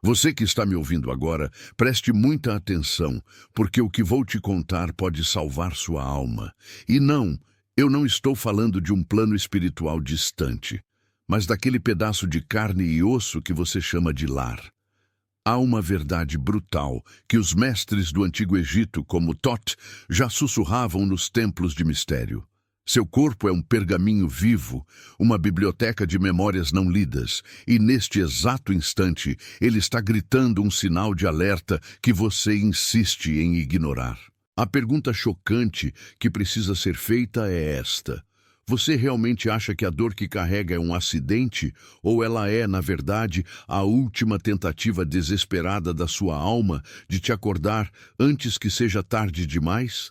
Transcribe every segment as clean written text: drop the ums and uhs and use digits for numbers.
Você que está me ouvindo agora, preste muita atenção, porque o que vou te contar pode salvar sua alma. E não, eu não estou falando de um plano espiritual distante, mas daquele pedaço de carne e osso que você chama de lar. Há uma verdade brutal que os mestres do Antigo Egito, como Thoth, já sussurravam nos templos de mistério. Seu corpo é um pergaminho vivo, uma biblioteca de memórias não lidas, e neste exato instante ele está gritando um sinal de alerta que você insiste em ignorar. A pergunta chocante que precisa ser feita é esta: você realmente acha que a dor que carrega é um acidente, ou ela é, na verdade, a última tentativa desesperada da sua alma de te acordar antes que seja tarde demais?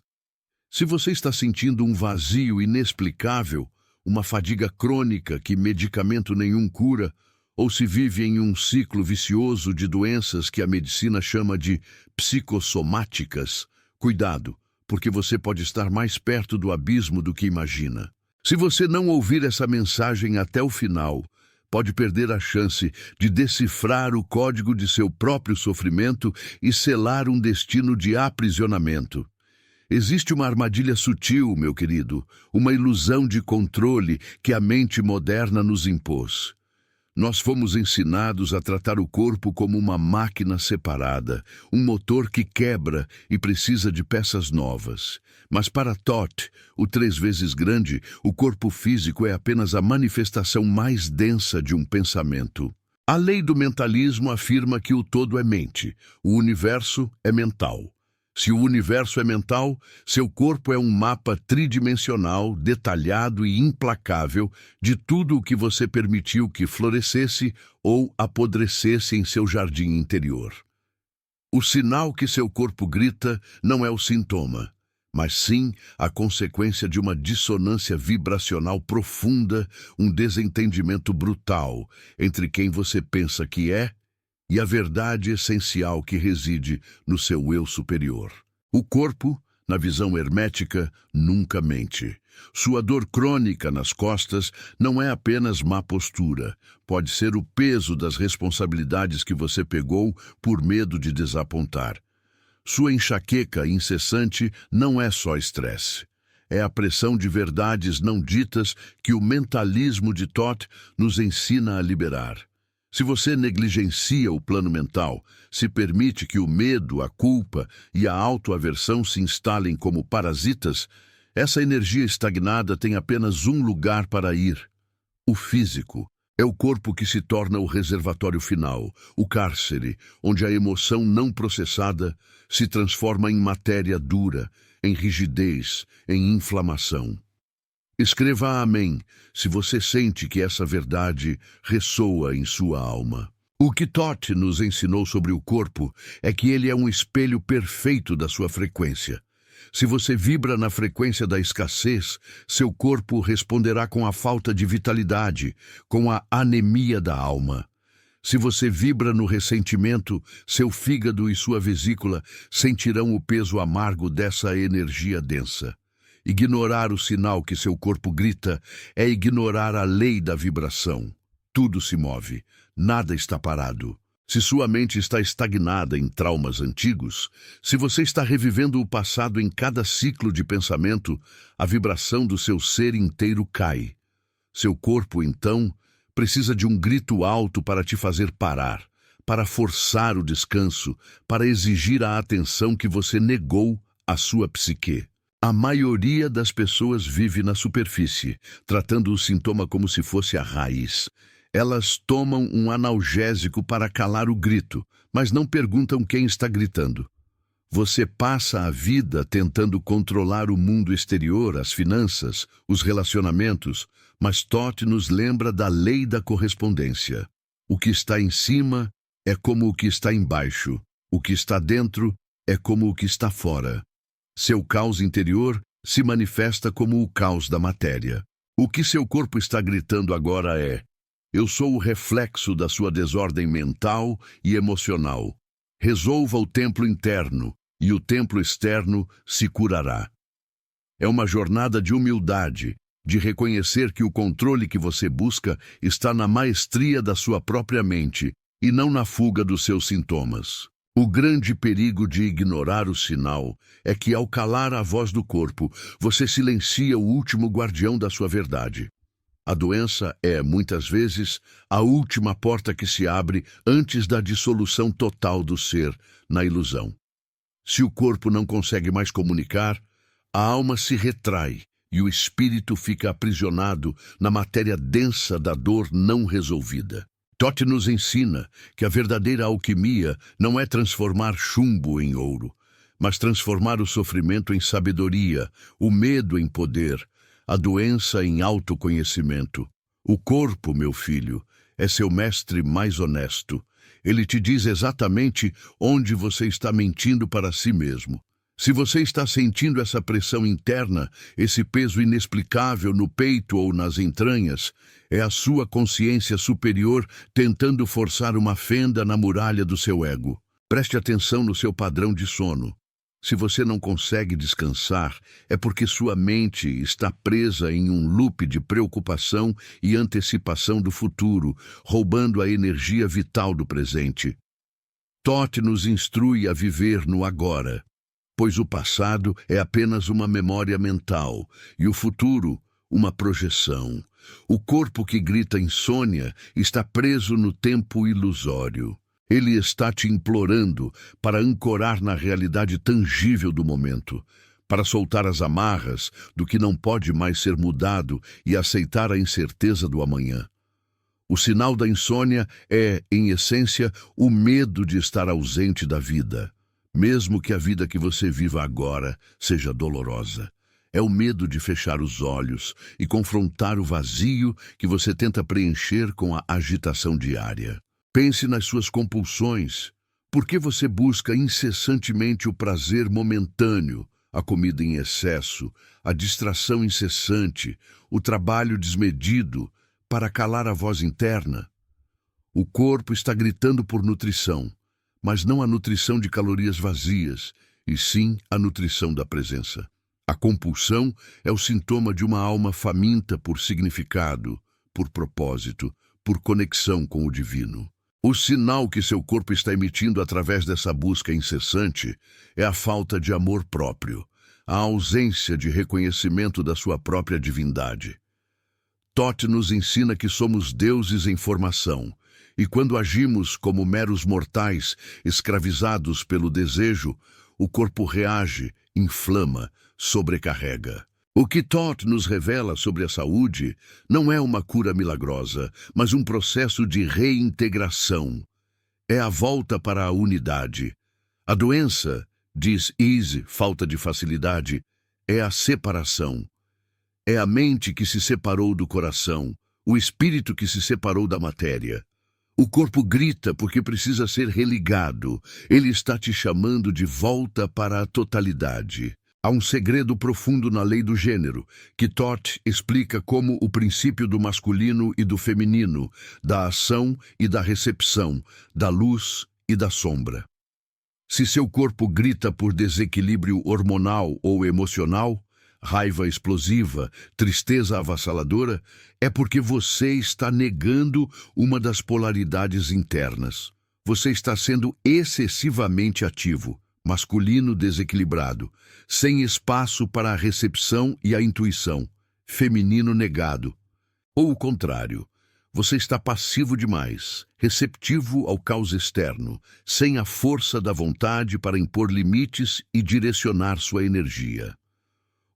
Se você está sentindo um vazio inexplicável, uma fadiga crônica que medicamento nenhum cura, ou se vive em um ciclo vicioso de doenças que a medicina chama de psicossomáticas, cuidado, porque você pode estar mais perto do abismo do que imagina. Se você não ouvir essa mensagem até o final, pode perder a chance de decifrar o código de seu próprio sofrimento e selar um destino de aprisionamento. Existe uma armadilha sutil, meu querido, uma ilusão de controle que a mente moderna nos impôs. Nós fomos ensinados a tratar o corpo como uma máquina separada, um motor que quebra e precisa de peças novas. Mas para Thoth, o 3 vezes grande, o corpo físico é apenas a manifestação mais densa de um pensamento. A lei do mentalismo afirma que o todo é mente, o universo é mental. Se o universo é mental, seu corpo é um mapa tridimensional, detalhado e implacável de tudo o que você permitiu que florescesse ou apodrecesse em seu jardim interior. O sinal que seu corpo grita não é o sintoma, mas sim a consequência de uma dissonância vibracional profunda, um desentendimento brutal entre quem você pensa que é e a verdade essencial que reside no seu eu superior. O corpo, na visão hermética, nunca mente. Sua dor crônica nas costas não é apenas má postura, pode ser o peso das responsabilidades que você pegou por medo de desapontar. Sua enxaqueca incessante não é só estresse. É a pressão de verdades não ditas que o mentalismo de Thoth nos ensina a liberar. Se você negligencia o plano mental, se permite que o medo, a culpa e a autoaversão se instalem como parasitas, essa energia estagnada tem apenas um lugar para ir: o físico. É o corpo que se torna o reservatório final, o cárcere, onde a emoção não processada se transforma em matéria dura, em rigidez, em inflamação. Escreva amém, se você sente que essa verdade ressoa em sua alma. O que Thoth nos ensinou sobre o corpo é que ele é um espelho perfeito da sua frequência. Se você vibra na frequência da escassez, seu corpo responderá com a falta de vitalidade, com a anemia da alma. Se você vibra no ressentimento, seu fígado e sua vesícula sentirão o peso amargo dessa energia densa. Ignorar o sinal que seu corpo grita é ignorar a lei da vibração. Tudo se move, nada está parado. Se sua mente está estagnada em traumas antigos, se você está revivendo o passado em cada ciclo de pensamento, a vibração do seu ser inteiro cai. Seu corpo, então, precisa de um grito alto para te fazer parar, para forçar o descanso, para exigir a atenção que você negou à sua psique. A maioria das pessoas vive na superfície, tratando o sintoma como se fosse a raiz. Elas tomam um analgésico para calar o grito, mas não perguntam quem está gritando. Você passa a vida tentando controlar o mundo exterior, as finanças, os relacionamentos, mas Thoth nos lembra da lei da correspondência. O que está em cima é como o que está embaixo. O que está dentro é como o que está fora. Seu caos interior se manifesta como o caos da matéria. O que seu corpo está gritando agora é: eu sou o reflexo da sua desordem mental e emocional. Resolva o templo interno, e o templo externo se curará. É uma jornada de humildade, de reconhecer que o controle que você busca está na maestria da sua própria mente e não na fuga dos seus sintomas. O grande perigo de ignorar o sinal é que, ao calar a voz do corpo, você silencia o último guardião da sua verdade. A doença é, muitas vezes, a última porta que se abre antes da dissolução total do ser na ilusão. Se o corpo não consegue mais comunicar, a alma se retrai e o espírito fica aprisionado na matéria densa da dor não resolvida. Tote nos ensina que a verdadeira alquimia não é transformar chumbo em ouro, mas transformar o sofrimento em sabedoria, o medo em poder, a doença em autoconhecimento. O corpo, meu filho, é seu mestre mais honesto. Ele te diz exatamente onde você está mentindo para si mesmo. Se você está sentindo essa pressão interna, esse peso inexplicável no peito ou nas entranhas, é a sua consciência superior tentando forçar uma fenda na muralha do seu ego. Preste atenção no seu padrão de sono. Se você não consegue descansar, é porque sua mente está presa em um loop de preocupação e antecipação do futuro, roubando a energia vital do presente. Tote nos instrui a viver no agora, pois o passado é apenas uma memória mental e o futuro, uma projeção. O corpo que grita insônia está preso no tempo ilusório. Ele está te implorando para ancorar na realidade tangível do momento, para soltar as amarras do que não pode mais ser mudado e aceitar a incerteza do amanhã. O sinal da insônia é, em essência, o medo de estar ausente da vida, mesmo que a vida que você viva agora seja dolorosa. É o medo de fechar os olhos e confrontar o vazio que você tenta preencher com a agitação diária. Pense nas suas compulsões. Por que você busca incessantemente o prazer momentâneo, a comida em excesso, a distração incessante, o trabalho desmedido, para calar a voz interna? O corpo está gritando por nutrição, mas não a nutrição de calorias vazias, e sim a nutrição da presença. A compulsão é o sintoma de uma alma faminta por significado, por propósito, por conexão com o divino. O sinal que seu corpo está emitindo através dessa busca incessante é a falta de amor próprio, a ausência de reconhecimento da sua própria divindade. Tote nos ensina que somos deuses em formação, e quando agimos como meros mortais, escravizados pelo desejo, o corpo reage, inflama, sobrecarrega. O que Tote nos revela sobre a saúde não é uma cura milagrosa, mas um processo de reintegração. É a volta para a unidade. A doença, diz Ease, falta de facilidade, é a separação. É a mente que se separou do coração, o espírito que se separou da matéria. O corpo grita porque precisa ser religado. Ele está te chamando de volta para a totalidade. Há um segredo profundo na lei do gênero, que Tote explica como o princípio do masculino e do feminino, da ação e da recepção, da luz e da sombra. Se seu corpo grita por desequilíbrio hormonal ou emocional, raiva explosiva, tristeza avassaladora, é porque você está negando uma das polaridades internas. Você está sendo excessivamente ativo, masculino desequilibrado, sem espaço para a recepção e a intuição, feminino negado. Ou o contrário, você está passivo demais, receptivo ao caos externo, sem a força da vontade para impor limites e direcionar sua energia.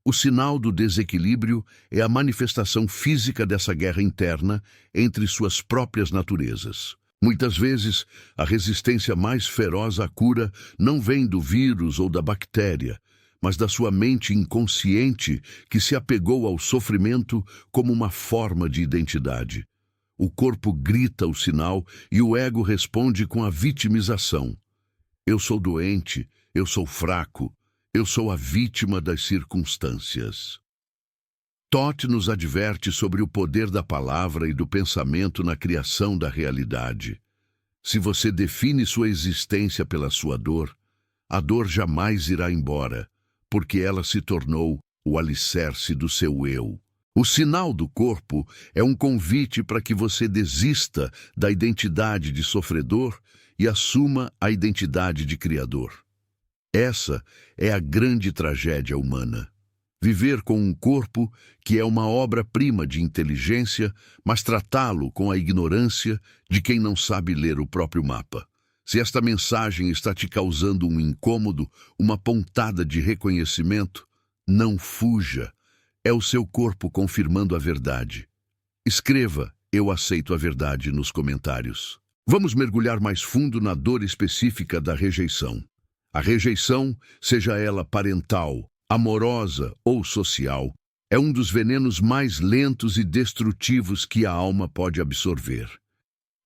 O sinal do desequilíbrio é a manifestação física dessa guerra interna entre suas próprias naturezas. Muitas vezes, a resistência mais feroz à cura não vem do vírus ou da bactéria, mas da sua mente inconsciente que se apegou ao sofrimento como uma forma de identidade. O corpo grita o sinal e o ego responde com a vitimização. Eu sou doente, eu sou fraco, eu sou a vítima das circunstâncias. Tote nos adverte sobre o poder da palavra e do pensamento na criação da realidade. Se você define sua existência pela sua dor, a dor jamais irá embora, porque ela se tornou o alicerce do seu eu. O sinal do corpo é um convite para que você desista da identidade de sofredor e assuma a identidade de criador. Essa é a grande tragédia humana. Viver com um corpo que é uma obra-prima de inteligência, mas tratá-lo com a ignorância de quem não sabe ler o próprio mapa. Se esta mensagem está te causando um incômodo, uma pontada de reconhecimento, não fuja. É o seu corpo confirmando a verdade. Escreva "Eu aceito a verdade" nos comentários. Vamos mergulhar mais fundo na dor específica da rejeição. A rejeição, seja ela parental, amorosa ou social, é um dos venenos mais lentos e destrutivos que a alma pode absorver.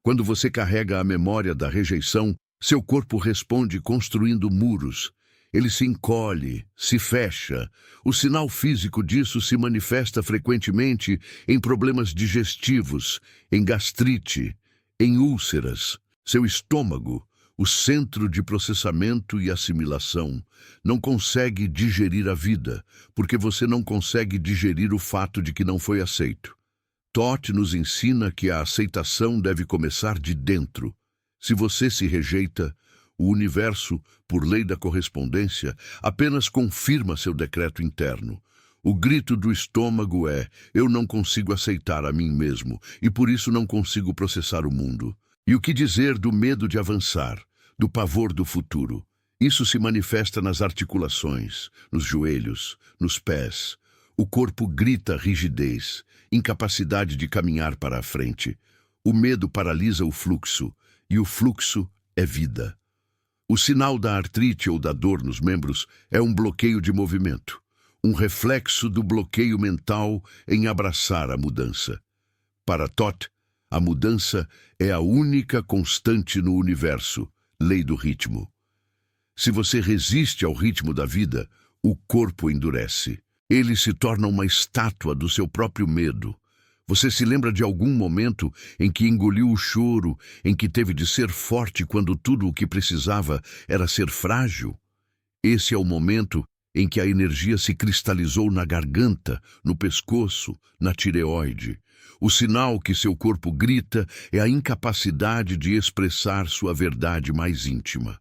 Quando você carrega a memória da rejeição, seu corpo responde construindo muros. Ele se encolhe, se fecha. O sinal físico disso se manifesta frequentemente em problemas digestivos, em gastrite, em úlceras. Seu estômago, o centro de processamento e assimilação, não consegue digerir a vida, porque você não consegue digerir o fato de que não foi aceito. Toth nos ensina que a aceitação deve começar de dentro. Se você se rejeita, o universo, por lei da correspondência, apenas confirma seu decreto interno. O grito do estômago é: eu não consigo aceitar a mim mesmo, e por isso não consigo processar o mundo. E o que dizer do medo de avançar, do pavor do futuro? Isso se manifesta nas articulações, nos joelhos, nos pés. O corpo grita rigidez, incapacidade de caminhar para a frente. O medo paralisa o fluxo, e o fluxo é vida. O sinal da artrite ou da dor nos membros é um bloqueio de movimento, um reflexo do bloqueio mental em abraçar a mudança. Para Toth, a mudança é a única constante no universo, lei do ritmo. Se você resiste ao ritmo da vida, o corpo endurece. Ele se torna uma estátua do seu próprio medo. Você se lembra de algum momento em que engoliu o choro, em que teve de ser forte quando tudo o que precisava era ser frágil? Esse é o momento em que a energia se cristalizou na garganta, no pescoço, na tireoide. O sinal que seu corpo grita é a incapacidade de expressar sua verdade mais íntima.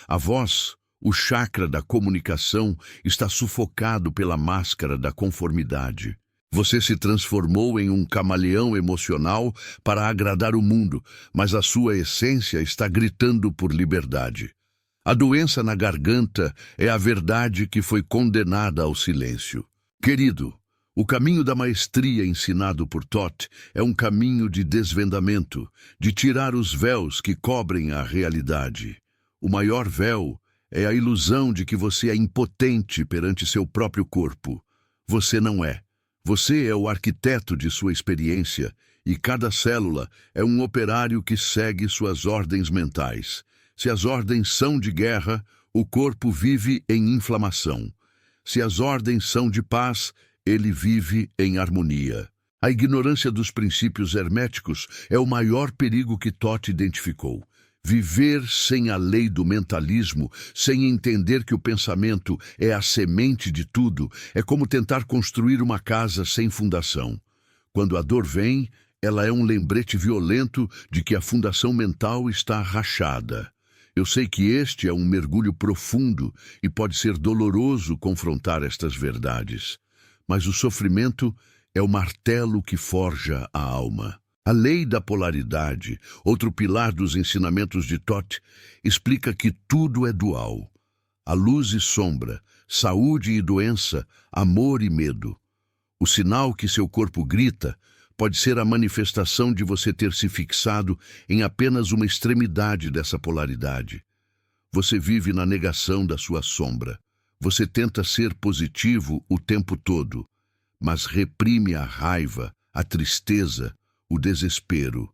A voz, o chakra da comunicação, está sufocado pela máscara da conformidade. Você se transformou em um camaleão emocional para agradar o mundo, mas a sua essência está gritando por liberdade. A doença na garganta é a verdade que foi condenada ao silêncio. Querido, o caminho da maestria ensinado por Toth é um caminho de desvendamento, de tirar os véus que cobrem a realidade. O maior véu é a ilusão de que você é impotente perante seu próprio corpo. Você não é. Você é o arquiteto de sua experiência, e cada célula é um operário que segue suas ordens mentais. Se as ordens são de guerra, o corpo vive em inflamação. Se as ordens são de paz, ele vive em harmonia. A ignorância dos princípios herméticos é o maior perigo que Toth identificou. Viver sem a lei do mentalismo, sem entender que o pensamento é a semente de tudo, é como tentar construir uma casa sem fundação. Quando a dor vem, ela é um lembrete violento de que a fundação mental está rachada. Eu sei que este é um mergulho profundo e pode ser doloroso confrontar estas verdades, mas o sofrimento é o martelo que forja a alma. A lei da polaridade, outro pilar dos ensinamentos de Toth, explica que tudo é dual. A luz e sombra, saúde e doença, amor e medo. O sinal que seu corpo grita pode ser a manifestação de você ter se fixado em apenas uma extremidade dessa polaridade. Você vive na negação da sua sombra. Você tenta ser positivo o tempo todo, mas reprime a raiva, a tristeza, o desespero.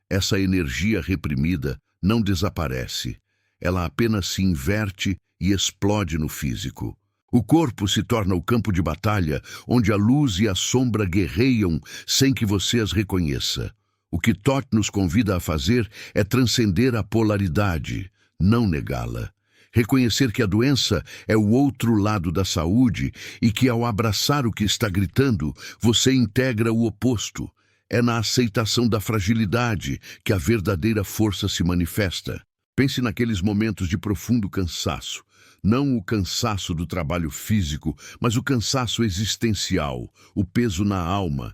Essa energia reprimida não desaparece. Ela apenas se inverte e explode no físico. O corpo se torna o campo de batalha onde a luz e a sombra guerreiam sem que você as reconheça. O que Toth nos convida a fazer é transcender a polaridade, não negá-la. Reconhecer que a doença é o outro lado da saúde e que, ao abraçar o que está gritando, você integra o oposto. É na aceitação da fragilidade que a verdadeira força se manifesta. Pense naqueles momentos de profundo cansaço. Não o cansaço do trabalho físico, mas o cansaço existencial, o peso na alma.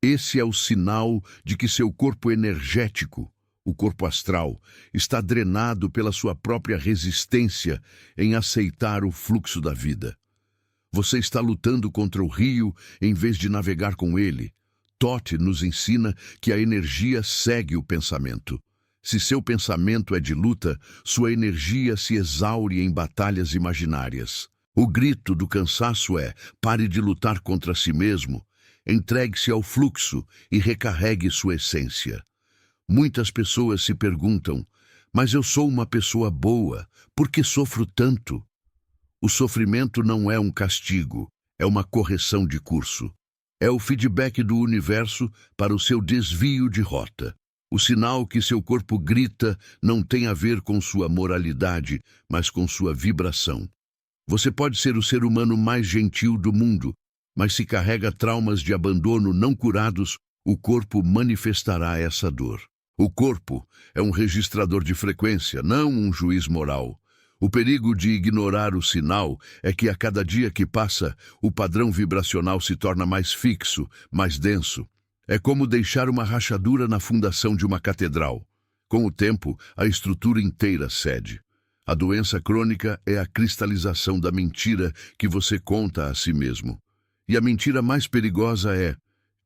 Esse é o sinal de que seu corpo energético, o corpo astral, está drenado pela sua própria resistência em aceitar o fluxo da vida. Você está lutando contra o rio em vez de navegar com ele. Toth nos ensina que a energia segue o pensamento. Se seu pensamento é de luta, sua energia se exaure em batalhas imaginárias. O grito do cansaço é: pare de lutar contra si mesmo, entregue-se ao fluxo e recarregue sua essência. Muitas pessoas se perguntam: mas eu sou uma pessoa boa, por que sofro tanto? O sofrimento não é um castigo, é uma correção de curso. É o feedback do universo para o seu desvio de rota. O sinal que seu corpo grita não tem a ver com sua moralidade, mas com sua vibração. Você pode ser o ser humano mais gentil do mundo, mas se carrega traumas de abandono não curados, o corpo manifestará essa dor. O corpo é um registrador de frequência, não um juiz moral. O perigo de ignorar o sinal é que a cada dia que passa, o padrão vibracional se torna mais fixo, mais denso. É como deixar uma rachadura na fundação de uma catedral. Com o tempo, a estrutura inteira cede. A doença crônica é a cristalização da mentira que você conta a si mesmo. E a mentira mais perigosa é: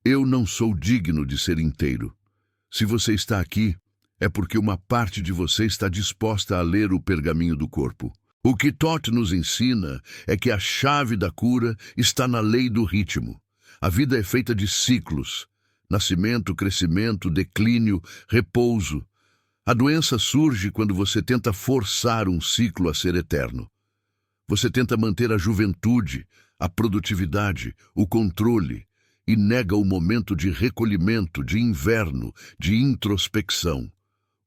eu não sou digno de ser inteiro. Se você está aqui, é porque uma parte de você está disposta a ler o pergaminho do corpo. O que Toth nos ensina é que a chave da cura está na lei do ritmo. A vida é feita de ciclos: nascimento, crescimento, declínio, repouso. A doença surge quando você tenta forçar um ciclo a ser eterno. Você tenta manter a juventude, a produtividade, o controle, e nega o momento de recolhimento, de inverno, de introspecção.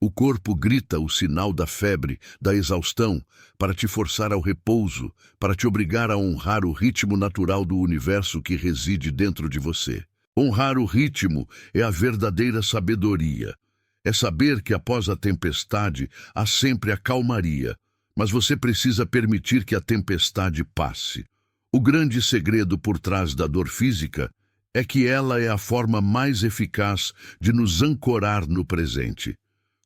O corpo grita o sinal da febre, da exaustão, para te forçar ao repouso, para te obrigar a honrar o ritmo natural do universo que reside dentro de você. Honrar o ritmo é a verdadeira sabedoria. É saber que após a tempestade há sempre a calmaria, mas você precisa permitir que a tempestade passe. O grande segredo por trás da dor física é que ela é a forma mais eficaz de nos ancorar no presente.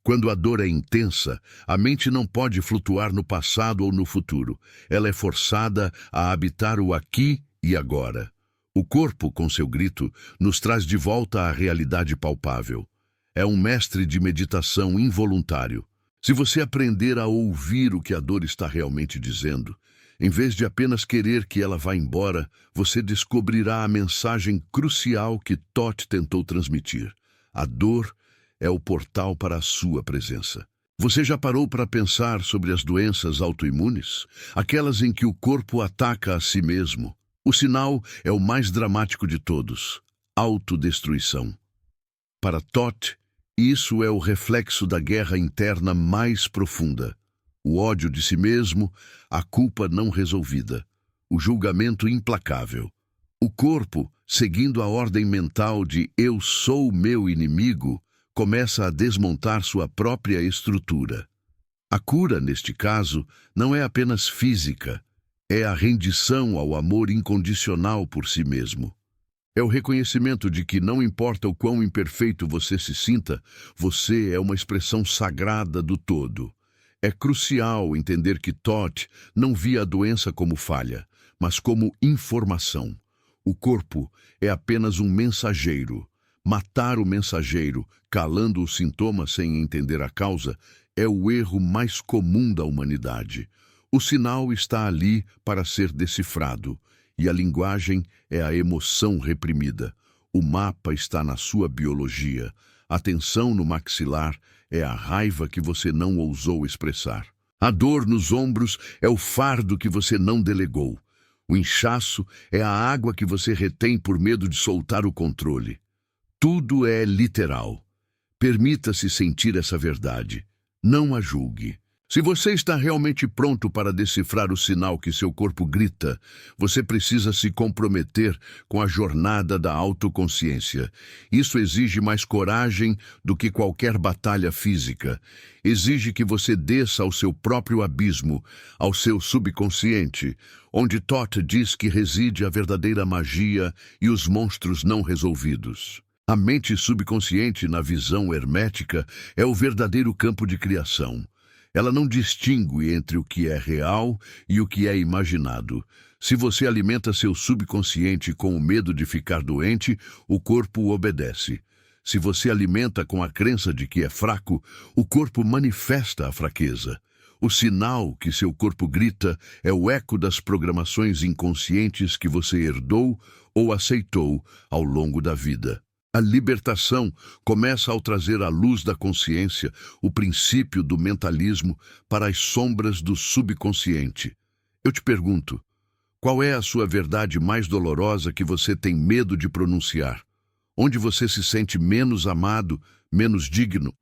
Quando a dor é intensa, a mente não pode flutuar no passado ou no futuro. Ela é forçada a habitar o aqui e agora. O corpo, com seu grito, nos traz de volta à realidade palpável. É um mestre de meditação involuntário. Se você aprender a ouvir o que a dor está realmente dizendo, em vez de apenas querer que ela vá embora, você descobrirá a mensagem crucial que Toth tentou transmitir. A dor é o portal para a sua presença. Você já parou para pensar sobre as doenças autoimunes? Aquelas em que o corpo ataca a si mesmo. O sinal é o mais dramático de todos: autodestruição. Para Toth, isso é o reflexo da guerra interna mais profunda. O ódio de si mesmo, a culpa não resolvida, o julgamento implacável. O corpo, seguindo a ordem mental de eu sou meu inimigo, começa a desmontar sua própria estrutura. A cura, neste caso, não é apenas física, é a rendição ao amor incondicional por si mesmo. É o reconhecimento de que não importa o quão imperfeito você se sinta, você é uma expressão sagrada do todo. É crucial entender que Toth não via a doença como falha, mas como informação. O corpo é apenas um mensageiro. Matar o mensageiro, calando os sintomas sem entender a causa, é o erro mais comum da humanidade. O sinal está ali para ser decifrado, e a linguagem é a emoção reprimida. O mapa está na sua biologia. A tensão no maxilar é a raiva que você não ousou expressar. A dor nos ombros é o fardo que você não delegou. O inchaço é a água que você retém por medo de soltar o controle. Tudo é literal. Permita-se sentir essa verdade. Não a julgue. Se você está realmente pronto para decifrar o sinal que seu corpo grita, você precisa se comprometer com a jornada da autoconsciência. Isso exige mais coragem do que qualquer batalha física. Exige que você desça ao seu próprio abismo, ao seu subconsciente, onde Thoth diz que reside a verdadeira magia e os monstros não resolvidos. A mente subconsciente, na visão hermética, é o verdadeiro campo de criação. Ela não distingue entre o que é real e o que é imaginado. Se você alimenta seu subconsciente com o medo de ficar doente, o corpo obedece. Se você alimenta com a crença de que é fraco, o corpo manifesta a fraqueza. O sinal que seu corpo grita é o eco das programações inconscientes que você herdou ou aceitou ao longo da vida. A libertação começa ao trazer à luz da consciência o princípio do mentalismo para as sombras do subconsciente. Eu te pergunto, qual é a sua verdade mais dolorosa que você tem medo de pronunciar? Onde você se sente menos amado, menos digno?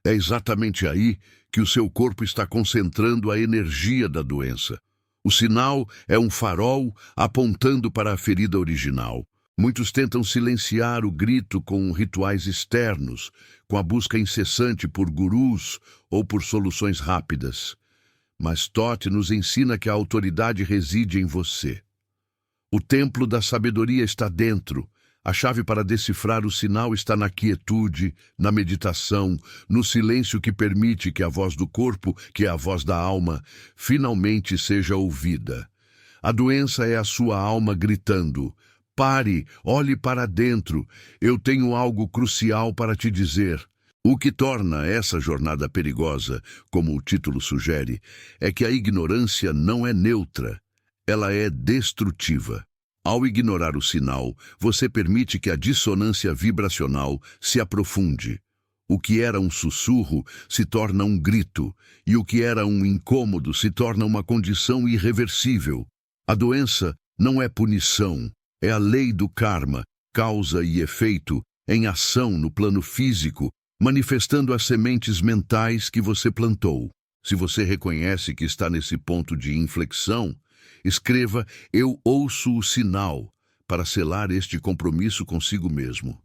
É exatamente aí que o seu corpo está concentrando a energia da doença. O sinal é um farol apontando para a ferida original. Muitos tentam silenciar o grito com rituais externos, com a busca incessante por gurus ou por soluções rápidas. Mas Thoth nos ensina que a autoridade reside em você. O templo da sabedoria está dentro. A chave para decifrar o sinal está na quietude, na meditação, no silêncio que permite que a voz do corpo, que é a voz da alma, finalmente seja ouvida. A doença é a sua alma gritando: pare, olhe para dentro, eu tenho algo crucial para te dizer. O que torna essa jornada perigosa, como o título sugere, é que a ignorância não é neutra, ela é destrutiva. Ao ignorar o sinal, você permite que a dissonância vibracional se aprofunde. O que era um sussurro se torna um grito, e o que era um incômodo se torna uma condição irreversível. A doença não é punição. É a lei do karma, causa e efeito, em ação no plano físico, manifestando as sementes mentais que você plantou. Se você reconhece que está nesse ponto de inflexão, escreva "Eu ouço o sinal" para selar este compromisso consigo mesmo.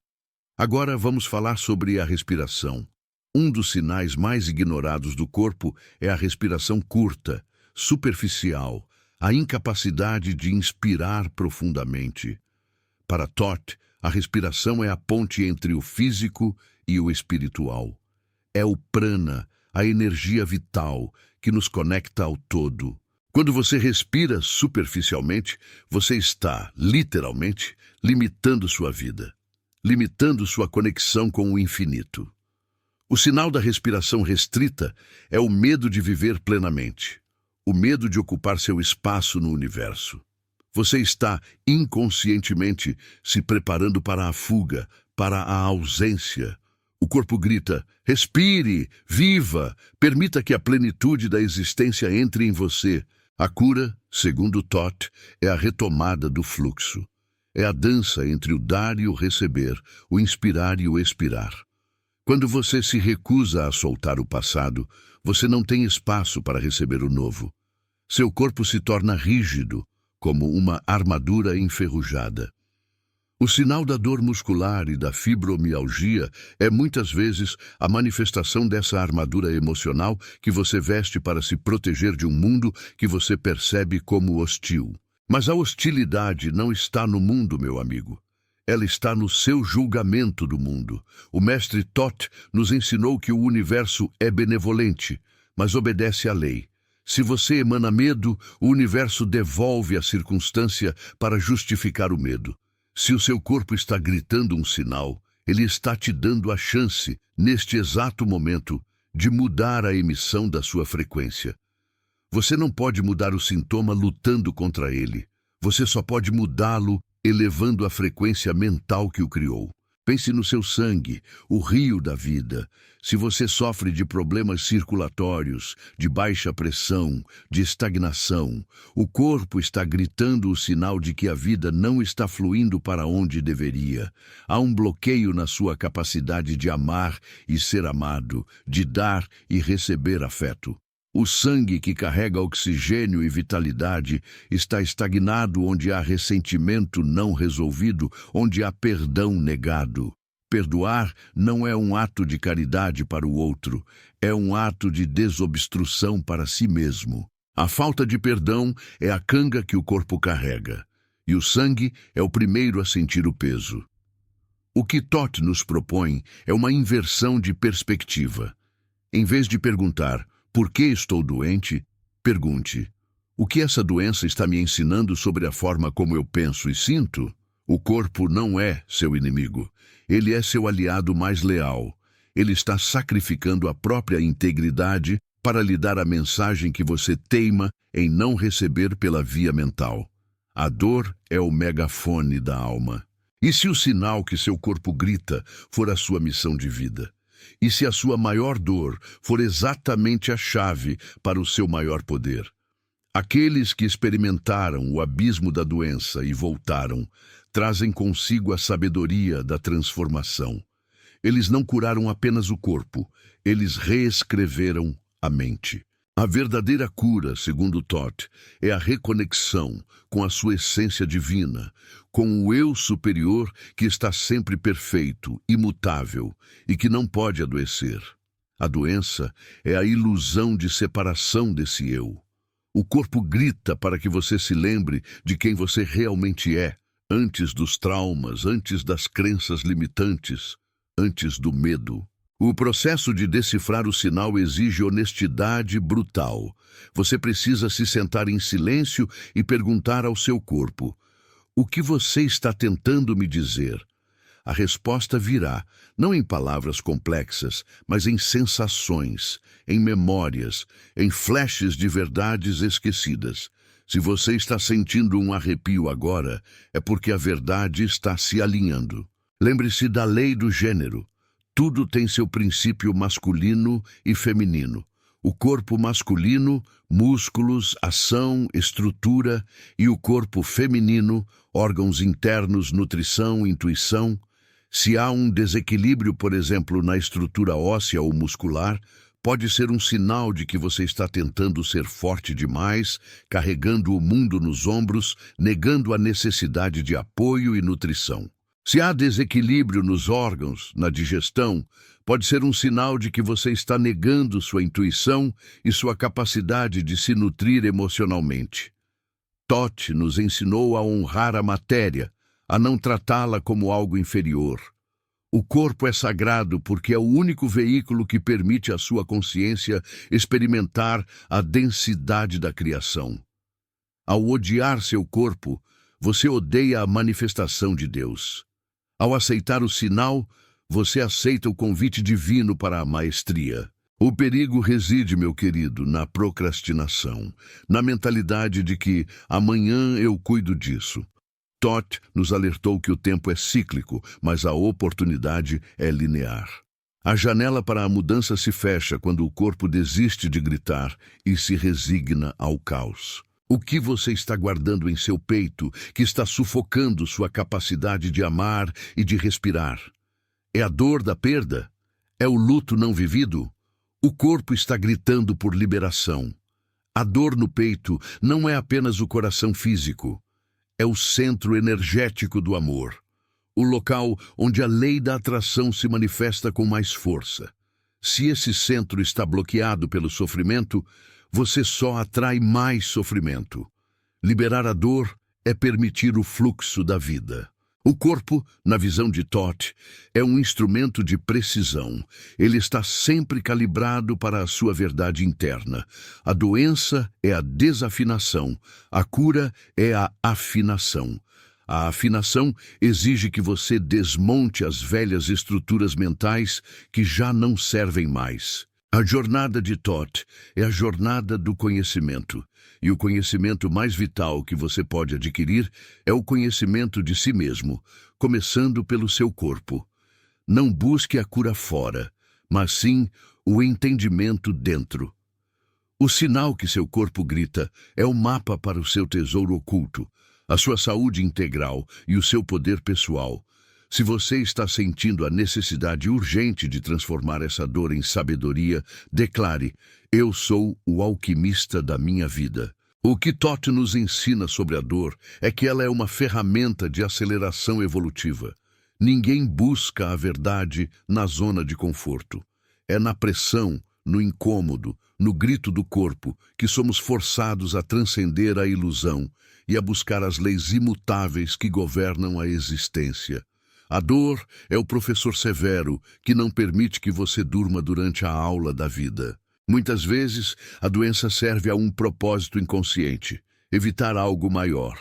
Agora vamos falar sobre a respiração. Um dos sinais mais ignorados do corpo é a respiração curta, superficial, a incapacidade de inspirar profundamente. Para Thoth, a respiração é a ponte entre o físico e o espiritual. É o prana, a energia vital, que nos conecta ao todo. Quando você respira superficialmente, você está, literalmente, limitando sua vida, limitando sua conexão com o infinito. O sinal da respiração restrita é o medo de viver plenamente, o medo de ocupar seu espaço no universo. Você está, inconscientemente, se preparando para a fuga, para a ausência. O corpo grita: respire, viva, permita que a plenitude da existência entre em você. A cura, segundo Thoth, é a retomada do fluxo. É a dança entre o dar e o receber, o inspirar e o expirar. Quando você se recusa a soltar o passado, você não tem espaço para receber o novo. Seu corpo se torna rígido, como uma armadura enferrujada. O sinal da dor muscular e da fibromialgia é muitas vezes a manifestação dessa armadura emocional que você veste para se proteger de um mundo que você percebe como hostil. Mas a hostilidade não está no mundo, meu amigo. Ela está no seu julgamento do mundo. O mestre Thoth nos ensinou que o universo é benevolente, mas obedece à lei. Se você emana medo, o universo devolve a circunstância para justificar o medo. Se o seu corpo está gritando um sinal, ele está te dando a chance, neste exato momento, de mudar a emissão da sua frequência. Você não pode mudar o sintoma lutando contra ele. Você só pode mudá-lo elevando a frequência mental que o criou. Pense no seu sangue, o rio da vida. Se você sofre de problemas circulatórios, de baixa pressão, de estagnação, o corpo está gritando o sinal de que a vida não está fluindo para onde deveria. Há um bloqueio na sua capacidade de amar e ser amado, de dar e receber afeto. O sangue que carrega oxigênio e vitalidade está estagnado onde há ressentimento não resolvido, onde há perdão negado. Perdoar não é um ato de caridade para o outro, é um ato de desobstrução para si mesmo. A falta de perdão é a canga que o corpo carrega, e o sangue é o primeiro a sentir o peso. O que Toth nos propõe é uma inversão de perspectiva. Em vez de perguntar, por que estou doente? Pergunte, o que essa doença está me ensinando sobre a forma como eu penso e sinto? O corpo não é seu inimigo. Ele é seu aliado mais leal. Ele está sacrificando a própria integridade para lhe dar a mensagem que você teima em não receber pela via mental. A dor é o megafone da alma. E se o sinal que seu corpo grita for a sua missão de vida? E se a sua maior dor for exatamente a chave para o seu maior poder? Aqueles que experimentaram o abismo da doença e voltaram, trazem consigo a sabedoria da transformação. Eles não curaram apenas o corpo, eles reescreveram a mente. A verdadeira cura, segundo Toth, é a reconexão com a sua essência divina, com o eu superior que está sempre perfeito, imutável e que não pode adoecer. A doença é a ilusão de separação desse eu. O corpo grita para que você se lembre de quem você realmente é, antes dos traumas, antes das crenças limitantes, antes do medo. O processo de decifrar o sinal exige honestidade brutal. Você precisa se sentar em silêncio e perguntar ao seu corpo: o que você está tentando me dizer? A resposta virá, não em palavras complexas, mas em sensações, em memórias, em flashes de verdades esquecidas. Se você está sentindo um arrepio agora, é porque a verdade está se alinhando. Lembre-se da lei do gênero. Tudo tem seu princípio masculino e feminino. O corpo masculino, músculos, ação, estrutura, e o corpo feminino, órgãos internos, nutrição, intuição. Se há um desequilíbrio, por exemplo, na estrutura óssea ou muscular, pode ser um sinal de que você está tentando ser forte demais, carregando o mundo nos ombros, negando a necessidade de apoio e nutrição. Se há desequilíbrio nos órgãos, na digestão, pode ser um sinal de que você está negando sua intuição e sua capacidade de se nutrir emocionalmente. Toth nos ensinou a honrar a matéria, a não tratá-la como algo inferior. O corpo é sagrado porque é o único veículo que permite à sua consciência experimentar a densidade da criação. Ao odiar seu corpo, você odeia a manifestação de Deus. Ao aceitar o sinal, você aceita o convite divino para a maestria. O perigo reside, meu querido, na procrastinação, na mentalidade de que amanhã eu cuido disso. Toth nos alertou que o tempo é cíclico, mas a oportunidade é linear. A janela para a mudança se fecha quando o corpo desiste de gritar e se resigna ao caos. O que você está guardando em seu peito que está sufocando sua capacidade de amar e de respirar? É a dor da perda? É o luto não vivido? O corpo está gritando por liberação. A dor no peito não é apenas o coração físico. É o centro energético do amor. O local onde a lei da atração se manifesta com mais força. Se esse centro está bloqueado pelo sofrimento, você só atrai mais sofrimento. Liberar a dor é permitir o fluxo da vida. O corpo, na visão de Toth, é um instrumento de precisão. Ele está sempre calibrado para a sua verdade interna. A doença é a desafinação, a cura é a afinação. A afinação exige que você desmonte as velhas estruturas mentais que já não servem mais. A jornada de Toth é a jornada do conhecimento. E o conhecimento mais vital que você pode adquirir é o conhecimento de si mesmo, começando pelo seu corpo. Não busque a cura fora, mas sim o entendimento dentro. O sinal que seu corpo grita é o mapa para o seu tesouro oculto, a sua saúde integral e o seu poder pessoal. Se você está sentindo a necessidade urgente de transformar essa dor em sabedoria, declare: eu sou o alquimista da minha vida. O que Toth nos ensina sobre a dor é que ela é uma ferramenta de aceleração evolutiva. Ninguém busca a verdade na zona de conforto. É na pressão, no incômodo, no grito do corpo, que somos forçados a transcender a ilusão e a buscar as leis imutáveis que governam a existência. A dor é o professor severo que não permite que você durma durante a aula da vida. Muitas vezes, a doença serve a um propósito inconsciente: evitar algo maior.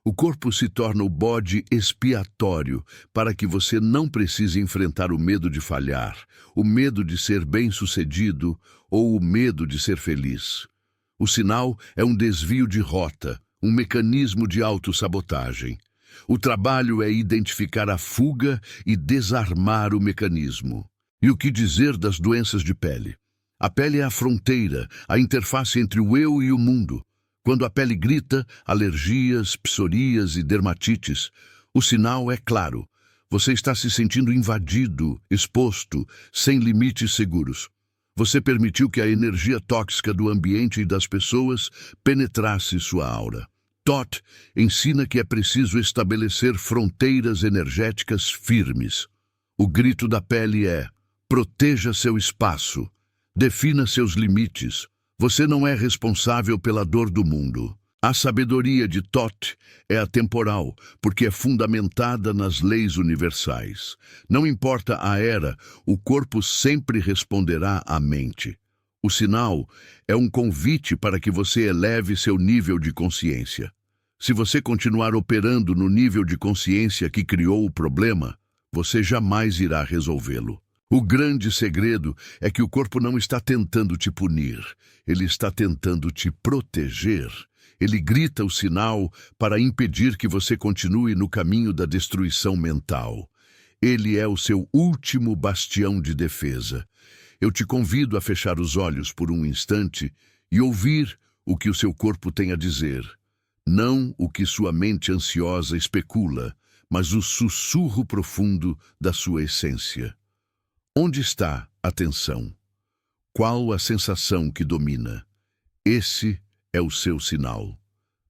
O corpo se torna o bode expiatório para que você não precise enfrentar o medo de falhar, o medo de ser bem-sucedido ou o medo de ser feliz. O sinal é um desvio de rota, um mecanismo de autossabotagem. O trabalho é identificar a fuga e desarmar o mecanismo. E o que dizer das doenças de pele? A pele é a fronteira, a interface entre o eu e o mundo. Quando a pele grita, alergias, psorias e dermatites, o sinal é claro. Você está se sentindo invadido, exposto, sem limites seguros. Você permitiu que a energia tóxica do ambiente e das pessoas penetrasse sua aura. Toth ensina que é preciso estabelecer fronteiras energéticas firmes. O grito da pele é: proteja seu espaço, defina seus limites. Você não é responsável pela dor do mundo. A sabedoria de Toth é atemporal, porque é fundamentada nas leis universais. Não importa a era, o corpo sempre responderá à mente. O sinal é um convite para que você eleve seu nível de consciência. Se você continuar operando no nível de consciência que criou o problema, você jamais irá resolvê-lo. O grande segredo é que o corpo não está tentando te punir, ele está tentando te proteger. Ele grita o sinal para impedir que você continue no caminho da destruição mental. Ele é o seu último bastião de defesa. Eu te convido a fechar os olhos por um instante e ouvir o que o seu corpo tem a dizer. Não o que sua mente ansiosa especula, mas o sussurro profundo da sua essência. Onde está a tensão? Qual a sensação que domina? Esse é o seu sinal.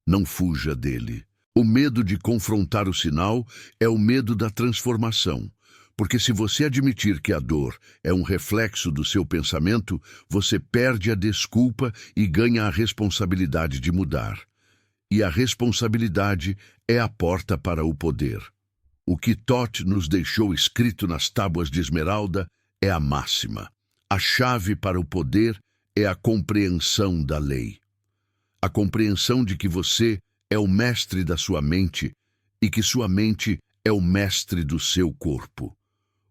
Não fuja dele. O medo de confrontar o sinal é o medo da transformação. Porque se você admitir que a dor é um reflexo do seu pensamento, você perde a desculpa e ganha a responsabilidade de mudar. E a responsabilidade é a porta para o poder. O que Toth nos deixou escrito nas tábuas de esmeralda é a máxima. A chave para o poder é a compreensão da lei. A compreensão de que você é o mestre da sua mente e que sua mente é o mestre do seu corpo.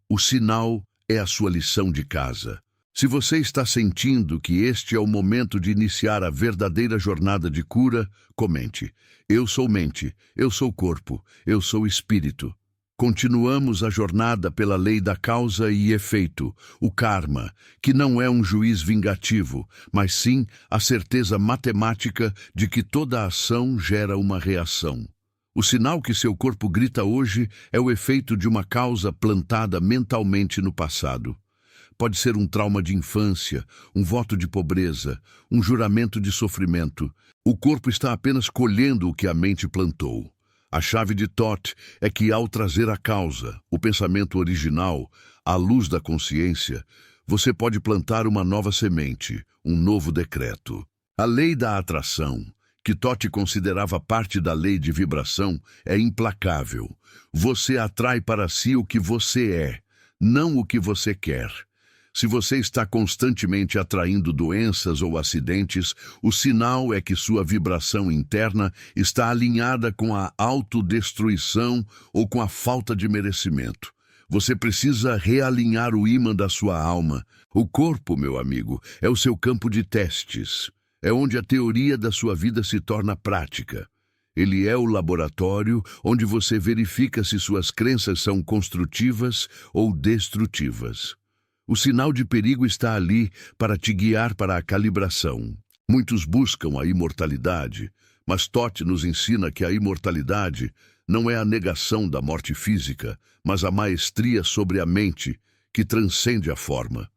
O sinal é a sua lição de casa. Se você está sentindo que este é o momento de iniciar a verdadeira jornada de cura, comente: eu sou mente, eu sou corpo, eu sou espírito. Continuamos a jornada pela lei da causa e efeito, o karma, que não é um juiz vingativo, mas sim a certeza matemática de que toda ação gera uma reação. O sinal que seu corpo grita hoje é o efeito de uma causa plantada mentalmente no passado. Pode ser um trauma de infância, um voto de pobreza, um juramento de sofrimento. O corpo está apenas colhendo o que a mente plantou. A chave de Toth é que, ao trazer a causa, o pensamento original, à luz da consciência, você pode plantar uma nova semente, um novo decreto. A lei da atração, que Toth considerava parte da lei de vibração, é implacável. Você atrai para si o que você é, não o que você quer. Se você está constantemente atraindo doenças ou acidentes, o sinal é que sua vibração interna está alinhada com a autodestruição ou com a falta de merecimento. Você precisa realinhar o ímã da sua alma. O corpo, meu amigo, é o seu campo de testes. É onde a teoria da sua vida se torna prática. Ele é o laboratório onde você verifica se suas crenças são construtivas ou destrutivas. O sinal de perigo está ali para te guiar para a calibração. Muitos buscam a imortalidade, mas Toth nos ensina que a imortalidade não é a negação da morte física, mas a maestria sobre a mente que transcende a forma.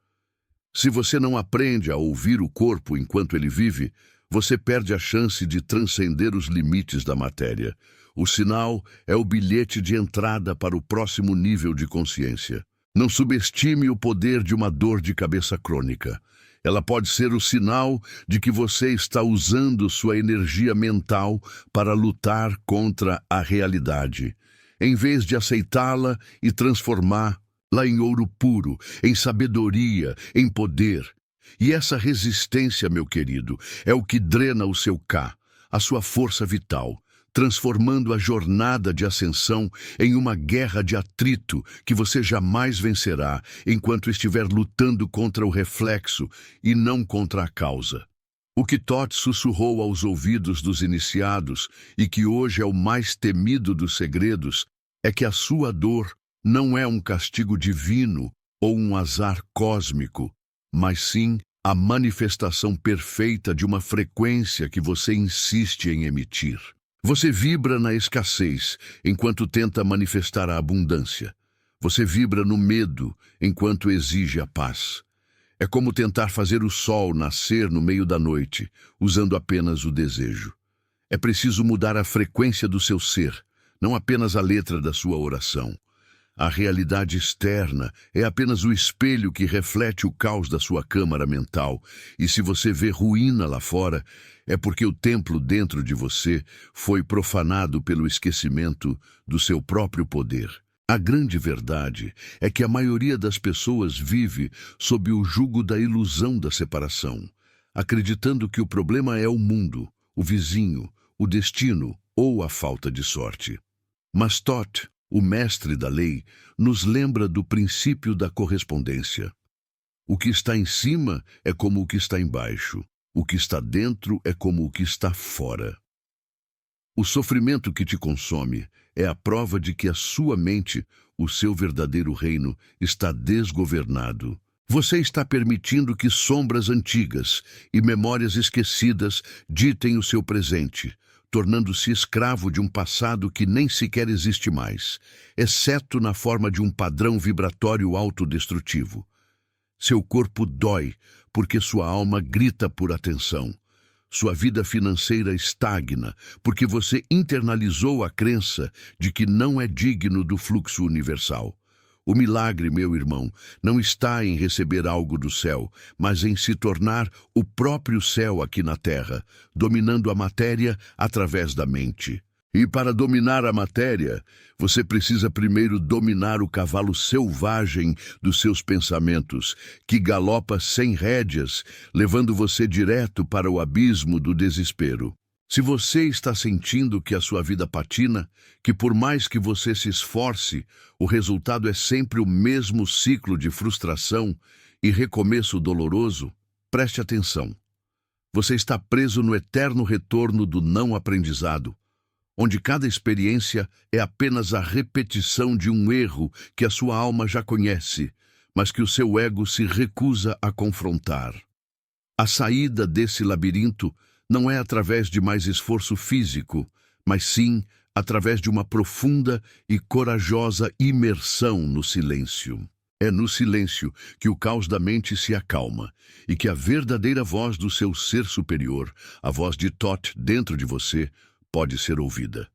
Se você não aprende a ouvir o corpo enquanto ele vive, você perde a chance de transcender os limites da matéria. O sinal é o bilhete de entrada para o próximo nível de consciência. Não subestime o poder de uma dor de cabeça crônica. Ela pode ser o sinal de que você está usando sua energia mental para lutar contra a realidade, em vez de aceitá-la e transformá-la em ouro puro, em sabedoria, em poder. E essa resistência, meu querido, é o que drena o seu K, a sua força vital, transformando a jornada de ascensão em uma guerra de atrito que você jamais vencerá enquanto estiver lutando contra o reflexo e não contra a causa. O que Toth sussurrou aos ouvidos dos iniciados e que hoje é o mais temido dos segredos é que a sua dor não é um castigo divino ou um azar cósmico, mas sim a manifestação perfeita de uma frequência que você insiste em emitir. Você vibra na escassez enquanto tenta manifestar a abundância. Você vibra no medo enquanto exige a paz. É como tentar fazer o sol nascer no meio da noite, usando apenas o desejo. É preciso mudar a frequência do seu ser, não apenas a letra da sua oração. A realidade externa é apenas o espelho que reflete o caos da sua câmara mental, e se você vê ruína lá fora, é porque o templo dentro de você foi profanado pelo esquecimento do seu próprio poder. A grande verdade é que a maioria das pessoas vive sob o jugo da ilusão da separação, acreditando que o problema é o mundo, o vizinho, o destino ou a falta de sorte. Mas Toth, o mestre da lei, nos lembra do princípio da correspondência. O que está em cima é como o que está embaixo. O que está dentro é como o que está fora. O sofrimento que te consome é a prova de que a sua mente, o seu verdadeiro reino, está desgovernado. Você está permitindo que sombras antigas e memórias esquecidas ditem o seu presente, tornando-se escravo de um passado que nem sequer existe mais, exceto na forma de um padrão vibratório autodestrutivo. Seu corpo dói porque sua alma grita por atenção. Sua vida financeira estagna porque você internalizou a crença de que não é digno do fluxo universal. O milagre, meu irmão, não está em receber algo do céu, mas em se tornar o próprio céu aqui na Terra, dominando a matéria através da mente. E para dominar a matéria, você precisa primeiro dominar o cavalo selvagem dos seus pensamentos, que galopa sem rédeas, levando você direto para o abismo do desespero. Se você está sentindo que a sua vida patina, que por mais que você se esforce, o resultado é sempre o mesmo ciclo de frustração e recomeço doloroso, preste atenção. Você está preso no eterno retorno do não aprendizado, onde cada experiência é apenas a repetição de um erro que a sua alma já conhece, mas que o seu ego se recusa a confrontar. A saída desse labirinto não é através de mais esforço físico, mas sim através de uma profunda e corajosa imersão no silêncio. É no silêncio que o caos da mente se acalma e que a verdadeira voz do seu ser superior, a voz de Toth dentro de você, pode ser ouvida.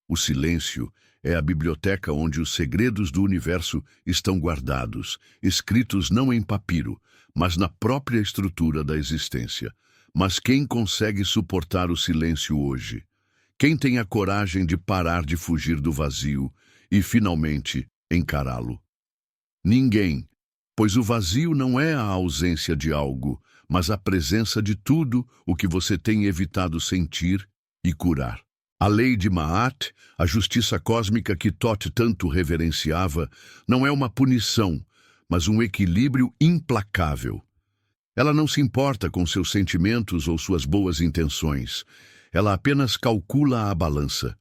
O silêncio é a biblioteca onde os segredos do universo estão guardados, escritos não em papiro, mas na própria estrutura da existência. Mas quem consegue suportar o silêncio hoje? Quem tem a coragem de parar de fugir do vazio e, finalmente, encará-lo? Ninguém, pois o vazio não é a ausência de algo, mas a presença de tudo o que você tem evitado sentir e curar. A lei de Ma'at, a justiça cósmica que Toth tanto reverenciava, não é uma punição, mas um equilíbrio implacável. Ela não se importa com seus sentimentos ou suas boas intenções. Ela apenas calcula a balança.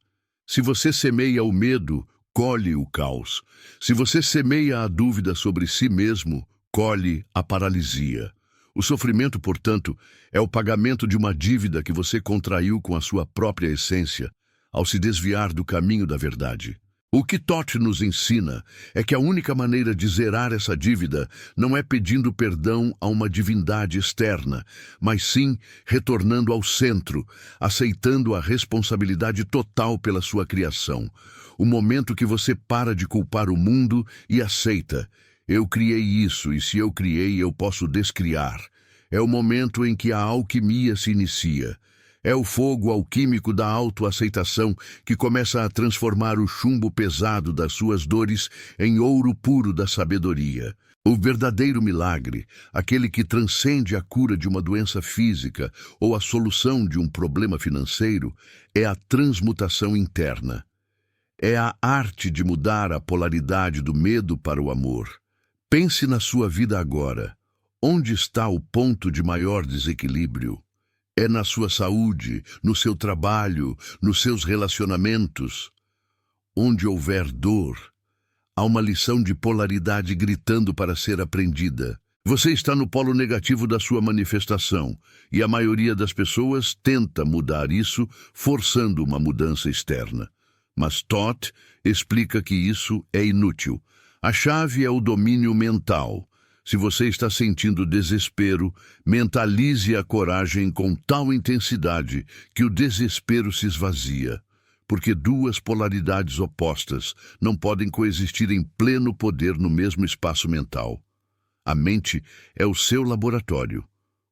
Se você semeia o medo, colhe o caos. Se você semeia a dúvida sobre si mesmo, colhe a paralisia. O sofrimento, portanto, é o pagamento de uma dívida que você contraiu com a sua própria essência ao se desviar do caminho da verdade. O que Thoth nos ensina é que a única maneira de zerar essa dívida não é pedindo perdão a uma divindade externa, mas sim retornando ao centro, aceitando a responsabilidade total pela sua criação. O momento que você para de culpar o mundo e aceita: eu criei isso, e se eu criei, eu posso descriar. É o momento em que a alquimia se inicia. É o fogo alquímico da autoaceitação que começa a transformar o chumbo pesado das suas dores em ouro puro da sabedoria. O verdadeiro milagre, aquele que transcende a cura de uma doença física ou a solução de um problema financeiro, é a transmutação interna. É a arte de mudar a polaridade do medo para o amor. Pense na sua vida agora. Onde está o ponto de maior desequilíbrio? É na sua saúde, no seu trabalho, nos seus relacionamentos. Onde houver dor, há uma lição de polaridade gritando para ser aprendida. Você está no polo negativo da sua manifestação, e a maioria das pessoas tenta mudar isso, forçando uma mudança externa. Mas Thoth explica que isso é inútil. A chave é o domínio mental. Se você está sentindo desespero, mentalize a coragem com tal intensidade que o desespero se esvazia. Porque duas polaridades opostas não podem coexistir em pleno poder no mesmo espaço mental. A mente é o seu laboratório.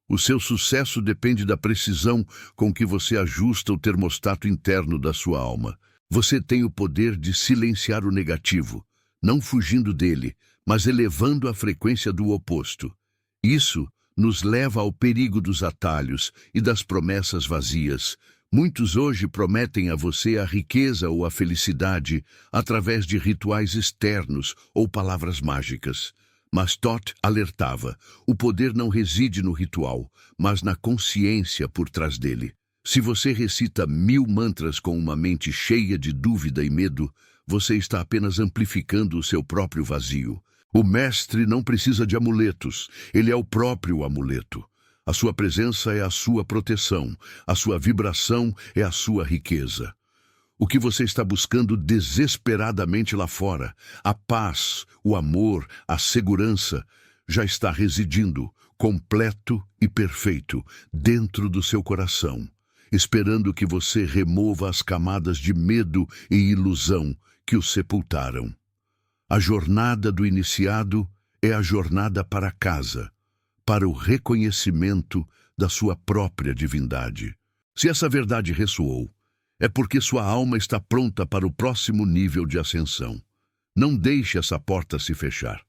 O seu sucesso depende da precisão com que você ajusta o termostato interno da sua alma. Você tem o poder de silenciar o negativo, não fugindo dele, mas elevando a frequência do oposto. Isso nos leva ao perigo dos atalhos e das promessas vazias. Muitos hoje prometem a você a riqueza ou a felicidade através de rituais externos ou palavras mágicas. Mas Thoth alertava: o poder não reside no ritual, mas na consciência por trás dele. Se você recita 1000 mantras com uma mente cheia de dúvida e medo, você está apenas amplificando o seu próprio vazio. O mestre não precisa de amuletos, ele é o próprio amuleto. A sua presença é a sua proteção, a sua vibração é a sua riqueza. O que você está buscando desesperadamente lá fora, a paz, o amor, a segurança, já está residindo, completo e perfeito, dentro do seu coração, esperando que você remova as camadas de medo e ilusão que o sepultaram. A jornada do iniciado é a jornada para casa, para o reconhecimento da sua própria divindade. Se essa verdade ressoou, é porque sua alma está pronta para o próximo nível de ascensão. Não deixe essa porta se fechar.